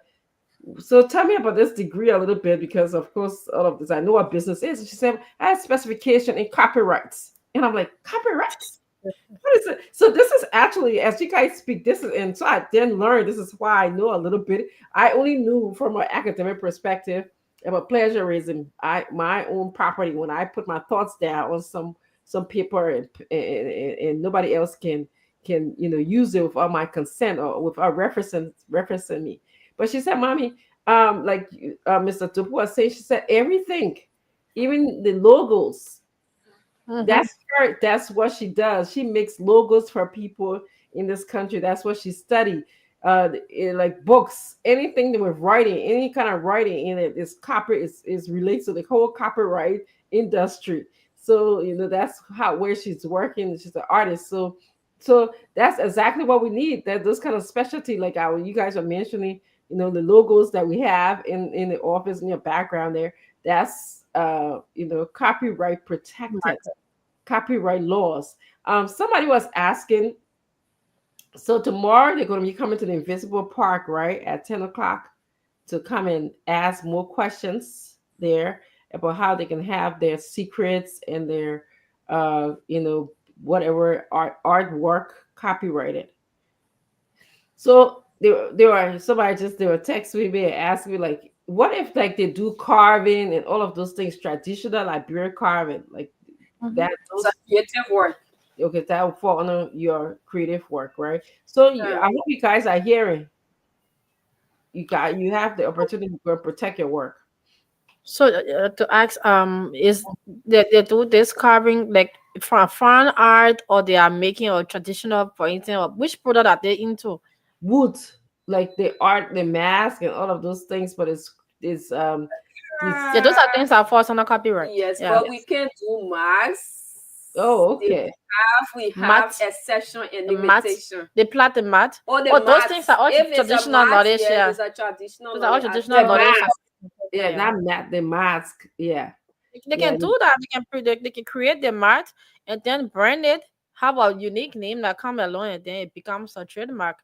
so tell me about this degree a little bit, because of course all of this I know what business is. And she said, I have specification in copyrights. And I'm like, copyrights? What is it? So this is actually, as you guys speak, this is, and so I then learned, this is why I know a little bit. I only knew from an academic perspective about plagiarism. My own property, when I put my thoughts down on some paper, and nobody else can use it without my consent or without referencing me. But she said, Mommy, like Mr. Tupu was saying, she said everything, even the logos, Mm-hmm. that's her. That's what she does. She makes logos for people in this country. That's what she studied. Like books, anything that with writing, any kind of writing in it is copy is related to the whole copyright industry. So that's how where she's working. She's an artist. So that's exactly what we need. That those kind of specialty, like our you guys are mentioning, the logos that we have in the office in your background there. That's copyright protected, copyright laws. Somebody was asking, so tomorrow they're going to be coming to the Invisible Park, right, at 10 o'clock to come and ask more questions there about how they can have their secrets and their, whatever artwork copyrighted. So they were texting me and asking me, like, what if like they do carving and all of those things, traditional Liberian carving, like Mhm. that It's a those creative work. okay, that will fall under your creative work, right? So Yeah. I hope you guys are hearing. You have the opportunity to protect your work. So to ask, is they do this carving like for fine art, or they are making a traditional, for instance, or which product are they into? Wood, like the art, the mask, and all of those things, but it's Yeah, those are Ah, things that falls under copyright. yes, Yeah, but we can do masks. oh, okay, We have mat, exception and the mat, limitation. they plait the mat. Oh, the Oh, those things are mats. all If it's a traditional mat, knowledge. yes, Yeah, it's a traditional those are all knowledge. As traditional the long knowledge. mask, Yeah, yeah, yeah. not the mask, yeah, They yeah, can do that. They can create the mat and then brand it, have a unique name that come along, and then it becomes a trademark.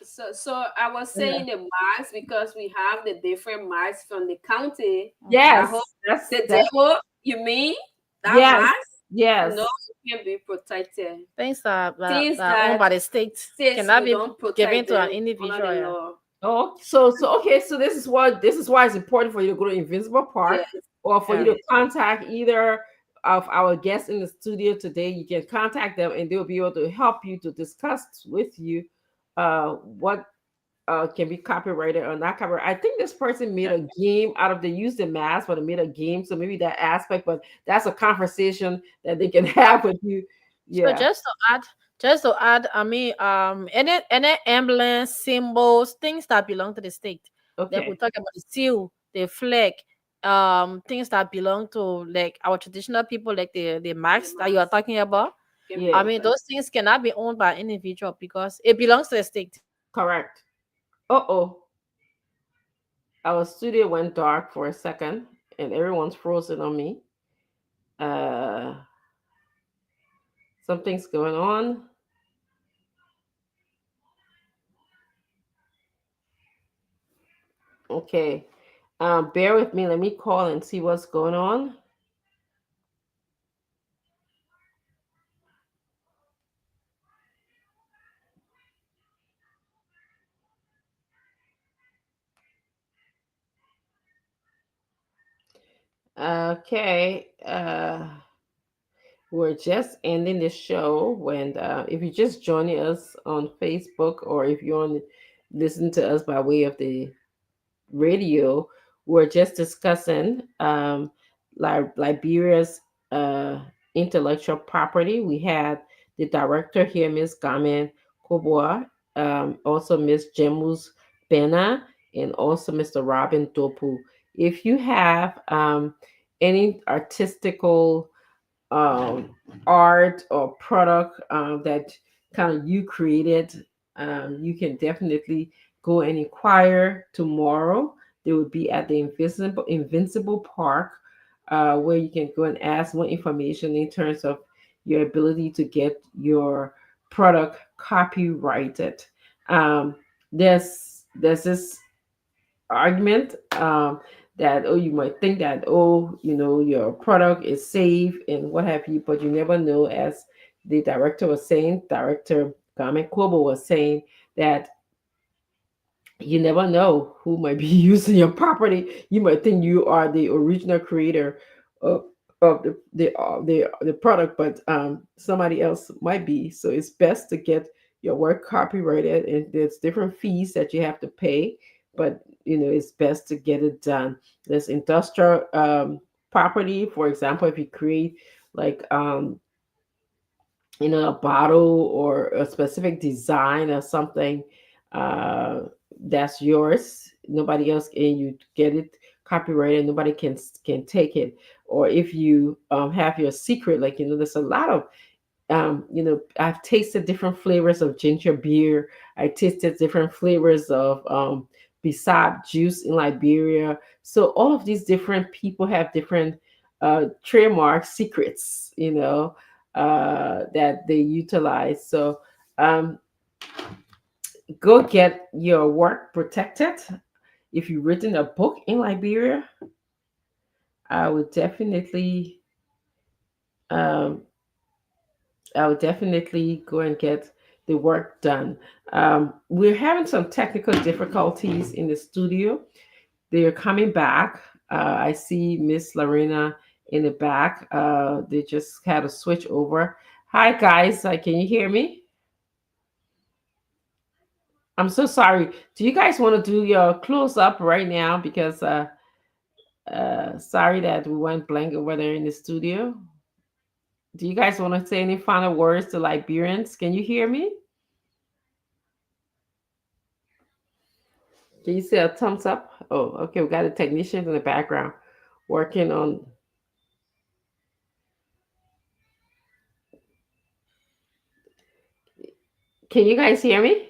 so I was yeah. saying the mats because we have the different mats from the county. Mhm. That Yes, whole that's the that. table, you mean that Yes, mat? No, yes, it can be protected. Things that Things are owned that by the state states cannot we be don't given protect to an them under individual. the Yeah. law. oh, so okay, so this is why it's important for you to go to Invincible Park, Yes. or for you Yeah. to contact either of our guests in the studio today. You can contact them, and they'll be able to help you to discuss with you what can be copyrighted or not copyrighted. I think this person made a game out of, they used the mask, but they made a game, so maybe that aspect. But that's a conversation that they can have with you. So Yeah. just to add, I mean, any emblems, symbols, things that belong to the state. Like we Okay. talk about the seal, the flag, things that belong to like our traditional people, like the The marks that you are mats talking about. can be I Yeah. mean, protected. those things cannot be owned by an individual because it belongs to the state. Correct. Uh-oh. Our studio went dark for a second, and everyone's frozen on me. Uh, something's going on. Okay. Bear with me. Let me call and see what's going on. Okay. We're just ending the show. When if you're just joining us on Facebook, or if you're on listen to us by way of the radio, we're just discussing Liberia's uh, intellectual property. We had the director here, Miss Gamen Koboa, also Miss Jemus Bena, and also Mr. Robin Dopu. If you have any artistical um, art or product that kind of you created, you can definitely go and inquire tomorrow. They will be at the Invincible Park, where you can go and ask more information in terms of your ability to get your product copyrighted. Um, there's this argument that, oh, you might think that, oh, your product is safe and what have you, but you never know. As the director was saying, Director Game Kobo was saying, that you never know who might be using your property. You might think you are the original creator of, of the product, but somebody else might be. So it's best to get your work copyrighted, and there's different fees that you have to pay, but it's best to get it done. There's industrial property, for example, if you create like a bottle or a specific design or something, uh, that's yours. Nobody else, and you get it copyrighted. Nobody can take it. Or if you have your secret, like there's a lot of I've tasted different flavors of ginger beer. I tasted different flavors of Bissap juice in Liberia. So all of these different people have different trademark secrets, that they utilize. So um, go get your work protected. If you've written a book in Liberia, I would definitely um, I would definitely go and get the work done. We're having some technical difficulties in the studio. They're coming back. I see Miss Lorena in the back. They just had to switch over. Hi guys, can you hear me? I'm so sorry. Do you guys want to do your close up right now? Because sorry that we went blank over there in the studio. Do you guys want to say any final words to Liberians? Can you hear me? Can you see a thumbs up? Oh, okay. We got a technician in the background working on. Can you guys hear me?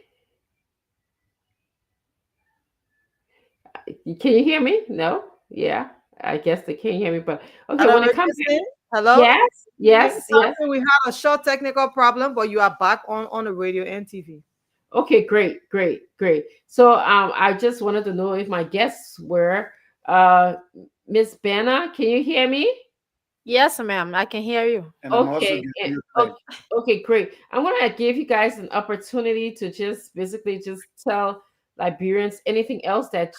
Can you hear me? No? Yeah. I guess they can't hear me, but okay. Hello, When it comes, Regency. Hello. yes, yes, yes. Sorry, we had a short technical problem, but you are back on the radio and TV. Okay, great, great, great. So I just wanted to know if my guests were uh Miss Benna, can you hear me? Yes, ma'am. I can hear you. And I'm also Okay. getting you back. Okay, great. I'm gonna give you guys an opportunity to just basically just tell Liberians anything else that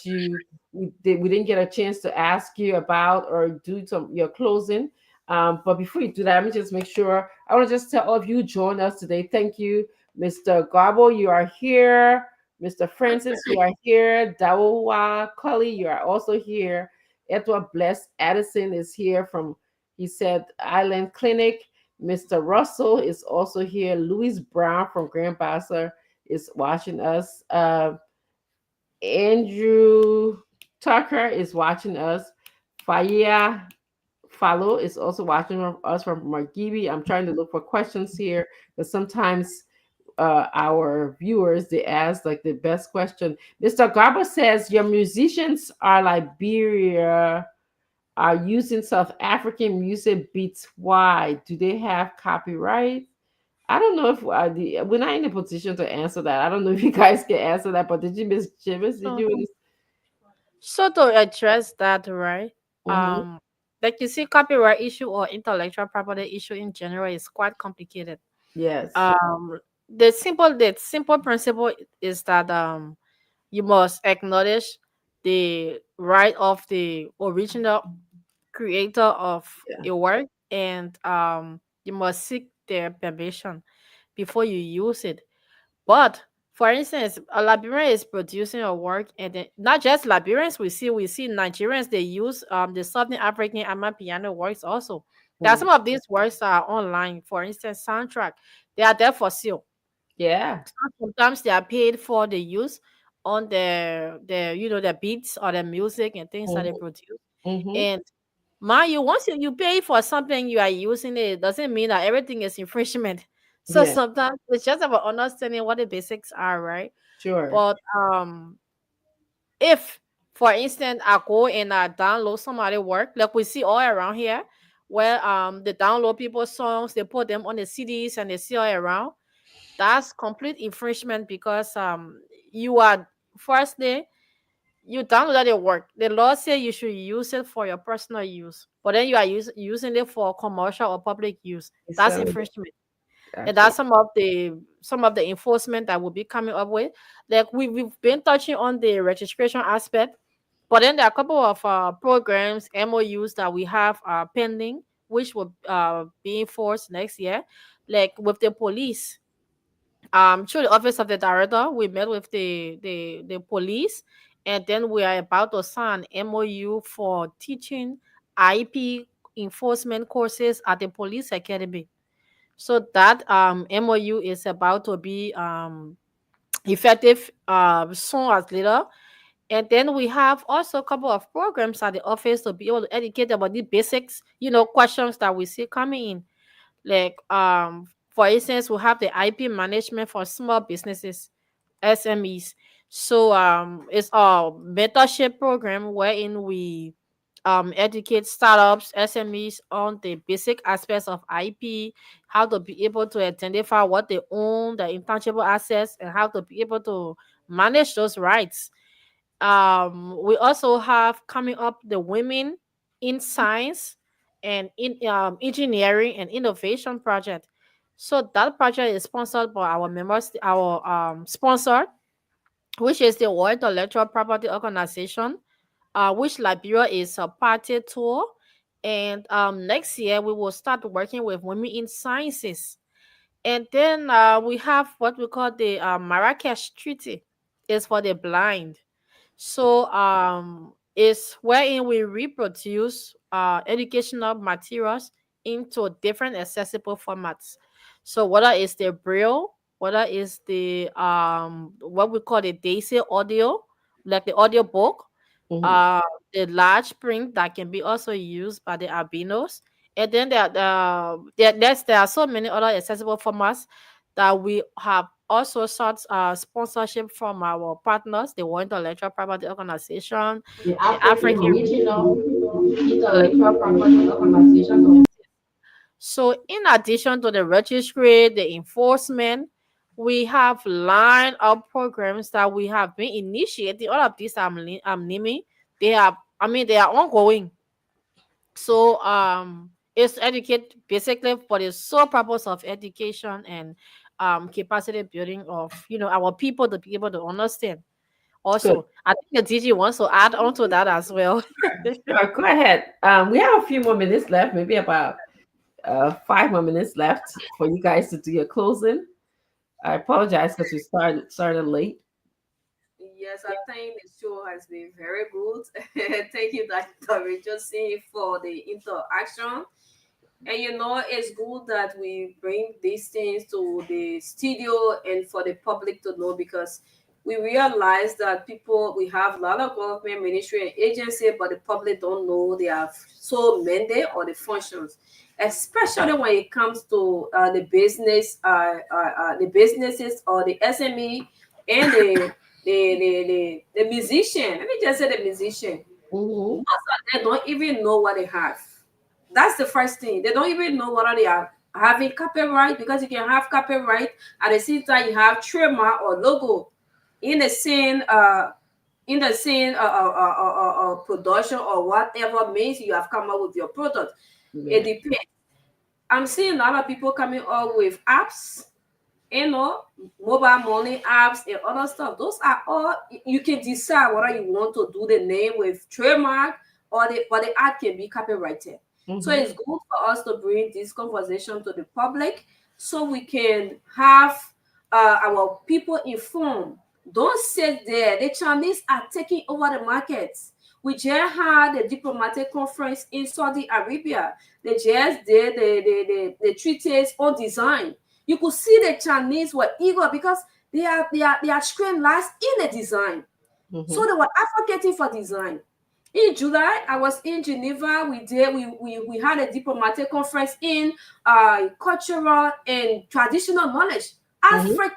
we didn't get a chance to ask you about or do some your closing. But before you do that, let me just make sure. I want to just tell all of you who joined us today. Thank you, Mr. Garbo, you are here. Mr. Francis, you are here. Dawowa Cully, you are also here. Edward Bless Addison is here from, he said, Island Clinic. Mr. Russell is also here. Louis Brown from Grand Bassa is watching us. Andrew Tucker is watching us. Faya Follow is also watching us from Margibi. I'm trying to look for questions here because sometimes our viewers they ask like the best question. Mr. Garba says your musicians are Liberia are using South African music beats. Why do they have copyright? I don't know if we're not in a position to answer that. I don't know if you guys can answer that. But did you, Miss Jimis? Did So, you? so to address that, right? Mm-hmm. Like you see, copyright issue or intellectual property issue in general is quite complicated. Yes. Um, the simple principle is that you must acknowledge the right of the original creator of Yeah. a work, and you must seek their permission before you use it. But for instance, a Liberian is producing a work, and then not just Liberians, we see Nigerians, they use the Southern African Amapiano works also. There are Mm. some of these works are online. For instance, soundtrack, they are there for sale. Yeah. Sometimes they are paid for the use on the beats or the music and things that they Mm-hmm. produce. Mm-hmm. And mind you, once you pay for something, you are using it, it doesn't mean that everything is infringement. So Yeah. sometimes it's just about understanding what the basics are, right? Sure. But if for instance I go and I download somebody work, like we see all around here, where they download people's songs, they put them on the CDs and they see all around, that's complete infringement because you are firstly you downloaded your work. The law says you should use it for your personal use, but then you are using it for commercial or public use. It's That's selling infringement, and actually. that's some of the enforcement that we'll be coming up with. Like we've been touching on the registration aspect, but then there are a couple of programs, MOUs that we have pending, which will be enforced next year, like with the police. Through the office of the director, we met with the police, and then we are about to sign MOU for teaching IP enforcement courses at the police academy. So that MOU is about to be effective soon as later. And then we have also a couple of programs at the office to be able to educate about the basics, questions that we see coming in. Like for instance, we have the IP management for small businesses, SMEs. So it's a mentorship program wherein we educate startups, SMEs on the basic aspects of IP, how to be able to identify what they own, the intangible assets, and how to be able to manage those rights. We also have coming up the women in science and in engineering and innovation project. So that project is sponsored by our members, our sponsor, which is the World Intellectual Property Organization, which Liberia is a party to. And next year we will start working with women in sciences. And then we have what we call the Marrakesh Treaty. It's for the blind. So it's wherein we reproduce educational materials into different accessible formats. So whether it's the braille, whether it's the what we call the Daisy audio, like the audio book, Hmm. uh the large print that can be also used by the albinos. And then there are so many other accessible formats that we have also sought sponsorship from our partners, the World Intellectual Property Organization, The the African African Regional Intellectual Property Organization. So, in addition to the registry, the enforcement, we have line up programs that we have been initiating. All of these I'm naming, they have, I mean, they are ongoing. So, it's to educate basically for the sole purpose of education and capacity building of our people to be able to understand. Good. Also, I think the DG wants to add on to that as well. Sure, go ahead. We have a few more minutes left, maybe about 5 more minutes left for you guys to do your closing. I apologize because we started late. Yes, I think the show has been very good. Thank you, Dr. Josie, for the interaction. And it's good that we bring these things to the studio and for the public to know, because we realize that we have a lot of government ministry and agency, but the public don't know they have so mandate or the functions, especially when it comes to the businesses or the SME and the musician. Let me just say the musician. Mm-hmm. Most of them don't even know what they have. That's the first thing. They don't even know what they are having copyright, because you can have copyright at the same time you have trademark or logo in the same production or whatever means you have come up with your product. It Yeah. depends. I'm seeing a lot of people coming up with apps, you know, mobile money apps and other stuff. Those are all you can decide whether you want to do the name with trademark or the art can be copyrighted. So Mm-hmm. it's good for us to bring this conversation to the public so we can have our people informed. Don't sit there. The Chinese are taking over the markets. We just had a diplomatic conference in Saudi Arabia. They just did the treaties on design. You could see the Chinese were eager because they are trained last in the design. So Mm-hmm. they were advocating for design. In July, I was in Geneva. We had a diplomatic conference in cultural and traditional knowledge. Mm-hmm. Africa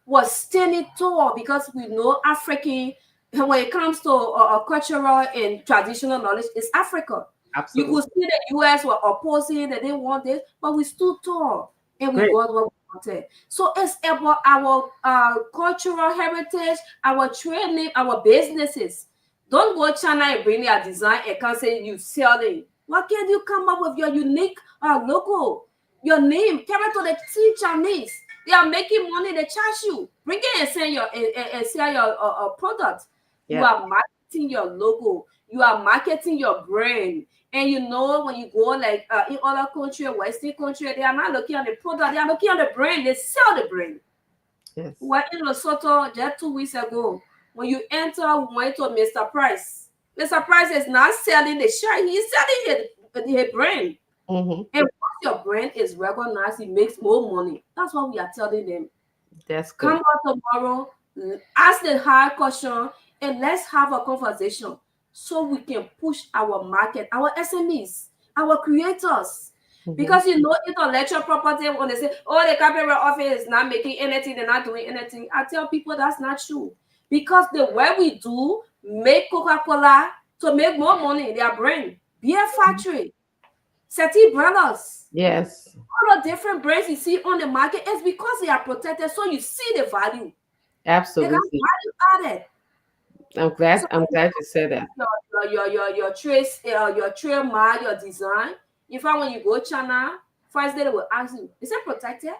was standing tall because we know African, when it comes to cultural and traditional knowledge, is Africa. You could Absolutely. see the US were opposing, they didn't want this, but we stood tall and we Great. got what we wanted. So it's about our cultural heritage, our trade name, our businesses. Don't go China and bring their design and can't say you selling. Why can't you come up with your unique logo, your name? Carry to the Chinese. They are making money. They charge you. Bring it and sell and sell your product. You Yeah. are marketing your logo. You are marketing your brand. And when you go like in other country, Western country, they are not looking at the product. They are looking at the brand. They sell the brand. Yes. We were in Lesotho just 2 weeks ago. When you enter, we went to Mr. Price. Mr. Price is not selling the shirt. He's selling his brand. Mm-hmm. And once your brand is recognized, it makes more money. That's what we are telling them. That's Come good. out tomorrow, ask the hard question, and let's have a conversation so we can push our market, our SMEs, our creators. Mm-hmm. Because intellectual property, when they say, oh, the copyright office is not making anything, they're not doing anything, I tell people that's not true. Because the way we do make Coca-Cola to make more money in their brand, beer factory, Seti brothers, Yes. all the different brands you see on the market is because they are protected, so you see the value. They got Absolutely. value added. I'm So glad. I'm glad you said that. your trace, your trademark, your design. In fact, when you go China, first they will ask you, is it protected?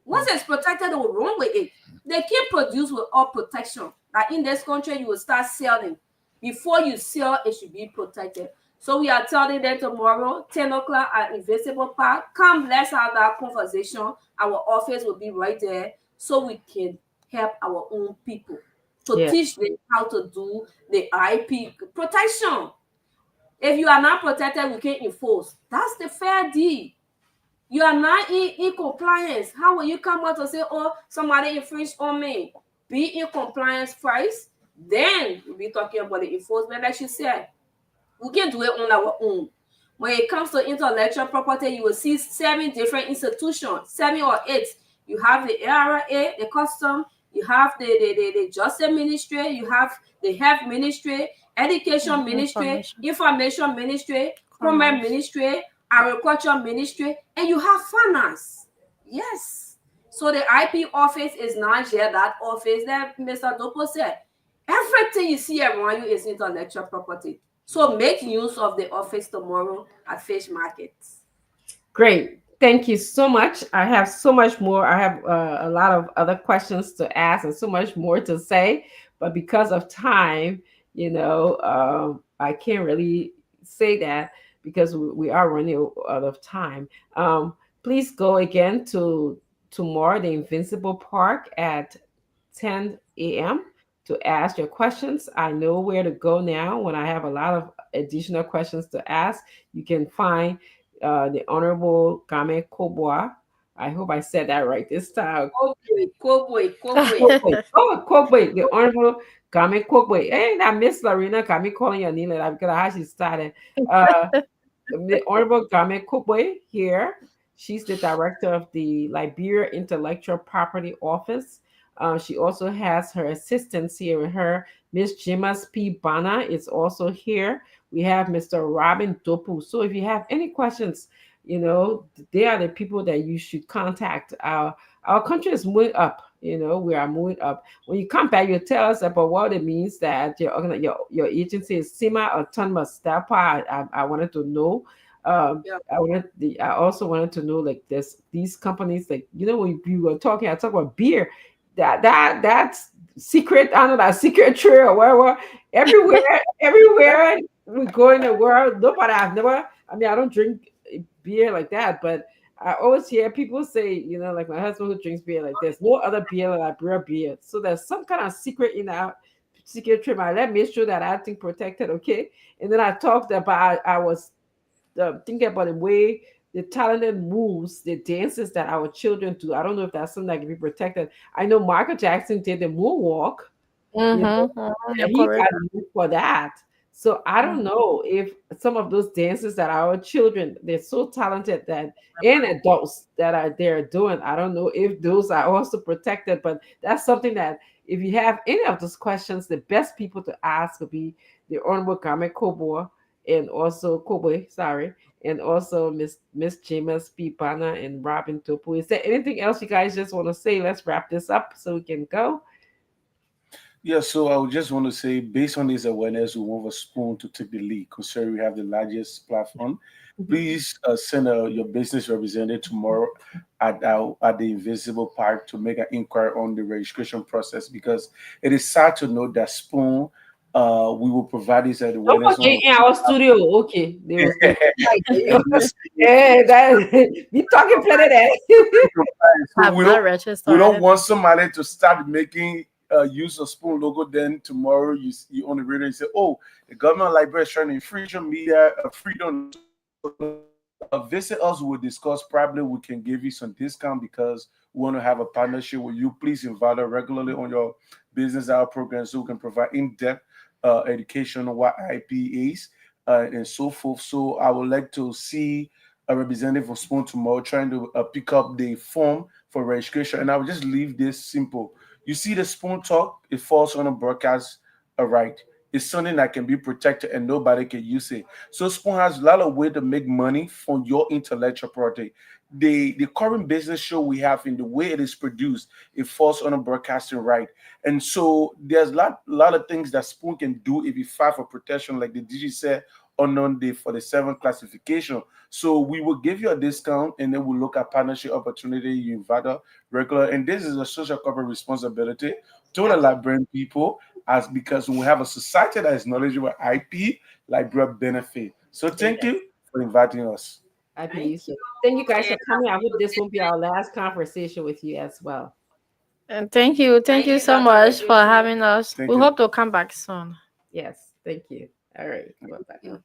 Once it's protected, they will run with it. They can produce with all protection. Like in this country, you will start selling. Before you sell, it should be protected. So we are telling them tomorrow, 10 o'clock at Invisible Park, come, let's have that conversation. Our office will be right there so we can help our own people to Yeah. teach them how to do the IP protection. If you are not protected, we can't enforce. That's the fair deal. You are not in compliance. How will you come out and say, oh, somebody infringed on me? Be in compliance first, then we'll be talking about the enforcement, like you said. We can do it on our own. When it comes to intellectual property, you will see 7 different institutions, 7 or 8. You have the ARA, the custom, you have the justice ministry, you have the health ministry, education ministry, Information, information ministry, commerce commerce. ministry, agriculture ministry, and you have finance. Yes. So the IP office is not just that office that Mr. Dopo said. Everything you see around you is intellectual property. So make use of the office tomorrow at Fish Market. Great. Thank you so much. I have so much more. I have a lot of other questions to ask and so much more to say, but because of time, I can't really say that because we are running out of time. Please go again to tomorrow, the Invincible Park at 10 a.m. to ask your questions. I know where to go now when I have a lot of additional questions to ask. You can find the Honorable Game Koboa. I hope I said that right this time. Cowboy, cowboy, cowboy. Kobe. Oh, Kobe, the Honorable Game Kobe. Hey, that Miss Lorena got me calling your name like that because of how she started. Uh, the Honorable Game Kobe here. She's the director of the Liberia Intellectual Property Office. She also has her assistants here with her. Miss Jimas P. Bana is also here. We have Mr. Robin Dopu. So if you have any questions, they are the people that you should contact. Our country is moving up. We are moving up. When you come back, you tell us about what it means that your agency is semi-autonomous. That part I wanted to know. Yeah. I also wanted to know like these companies like when we were talking, I talked about beer. That's secret. I don't know that secret tree or whatever. Everywhere we go in the world, nobody I've never. I mean, I don't drink beer like that, but I always hear people say, like my husband who drinks beer, like there's no other beer like beer beer. So there's some kind of secret in our secret trip. I let me sure that I think protected, okay. And then I talked about I was thinking about the way the talented moves, the dances that our children do. I don't know if that's something that can be protected. I know Michael Jackson did the moonwalk, You're and he correct. got known for that. So I Mhm. don't know if some of those dances that our children they're so talented that and adults that are they're doing, I don't know if those are also protected. But that's something that if you have any of those questions, the best people to ask would be the Honorable Game Kobo and also Kobe, sorry, and also Miss James P. Bana and Robin Topu. Is there anything else you guys just want to say? Let's wrap this up so we can go. Yeah, so I would just want to say, based on this awareness, we want a spoon to take the lead. Considering we have the largest platform, please send your business representative tomorrow at the Invisible Park to make an inquiry on the registration process because it is sad to know that spoon. We will provide this at Don't awareness forget on. in our studio. Okay, they will Yes, yeah, that we talking plenty there. so Have not registered we don't want anything. somebody to start making use of spoon logo. Then tomorrow you on the radio and say, "Oh, the government of Liberia is trying to infringe on media freedom." Visit us. We'll discuss. Probably we can give you some discount because we want to have a partnership with you. Please invite us regularly on your business hour program so we can provide in-depth education on what IP is and so forth. So I would like to see a representative of Spoon tomorrow trying to pick up the form for registration. And I will just leave this simple. You see the Spoon talk, it falls on a broadcast right. It's something that can be protected and nobody can use it. So Spoon has a lot of way to make money from your intellectual property. The current business show we have in the way it is produced, it falls on a broadcasting right. And so there's a lot of things that Spoon can do if you file for protection, like the DG said, unknown day for the 7th classification. So we will give you a discount and then we'll look at partnership opportunity, you invite a regular. And this is a social corporate responsibility to the librarian people as because we have a society that is knowledgeable IP, library benefit. So thank Yes, you for inviting us. happy Thank Easter. you. Thank you guys Yeah. for coming. I hope this won't be our last conversation with you as well. And thank you so Dr. much for Regina. having us. Thank We you. hope to come back soon. Yes, thank you. All right, bye bye.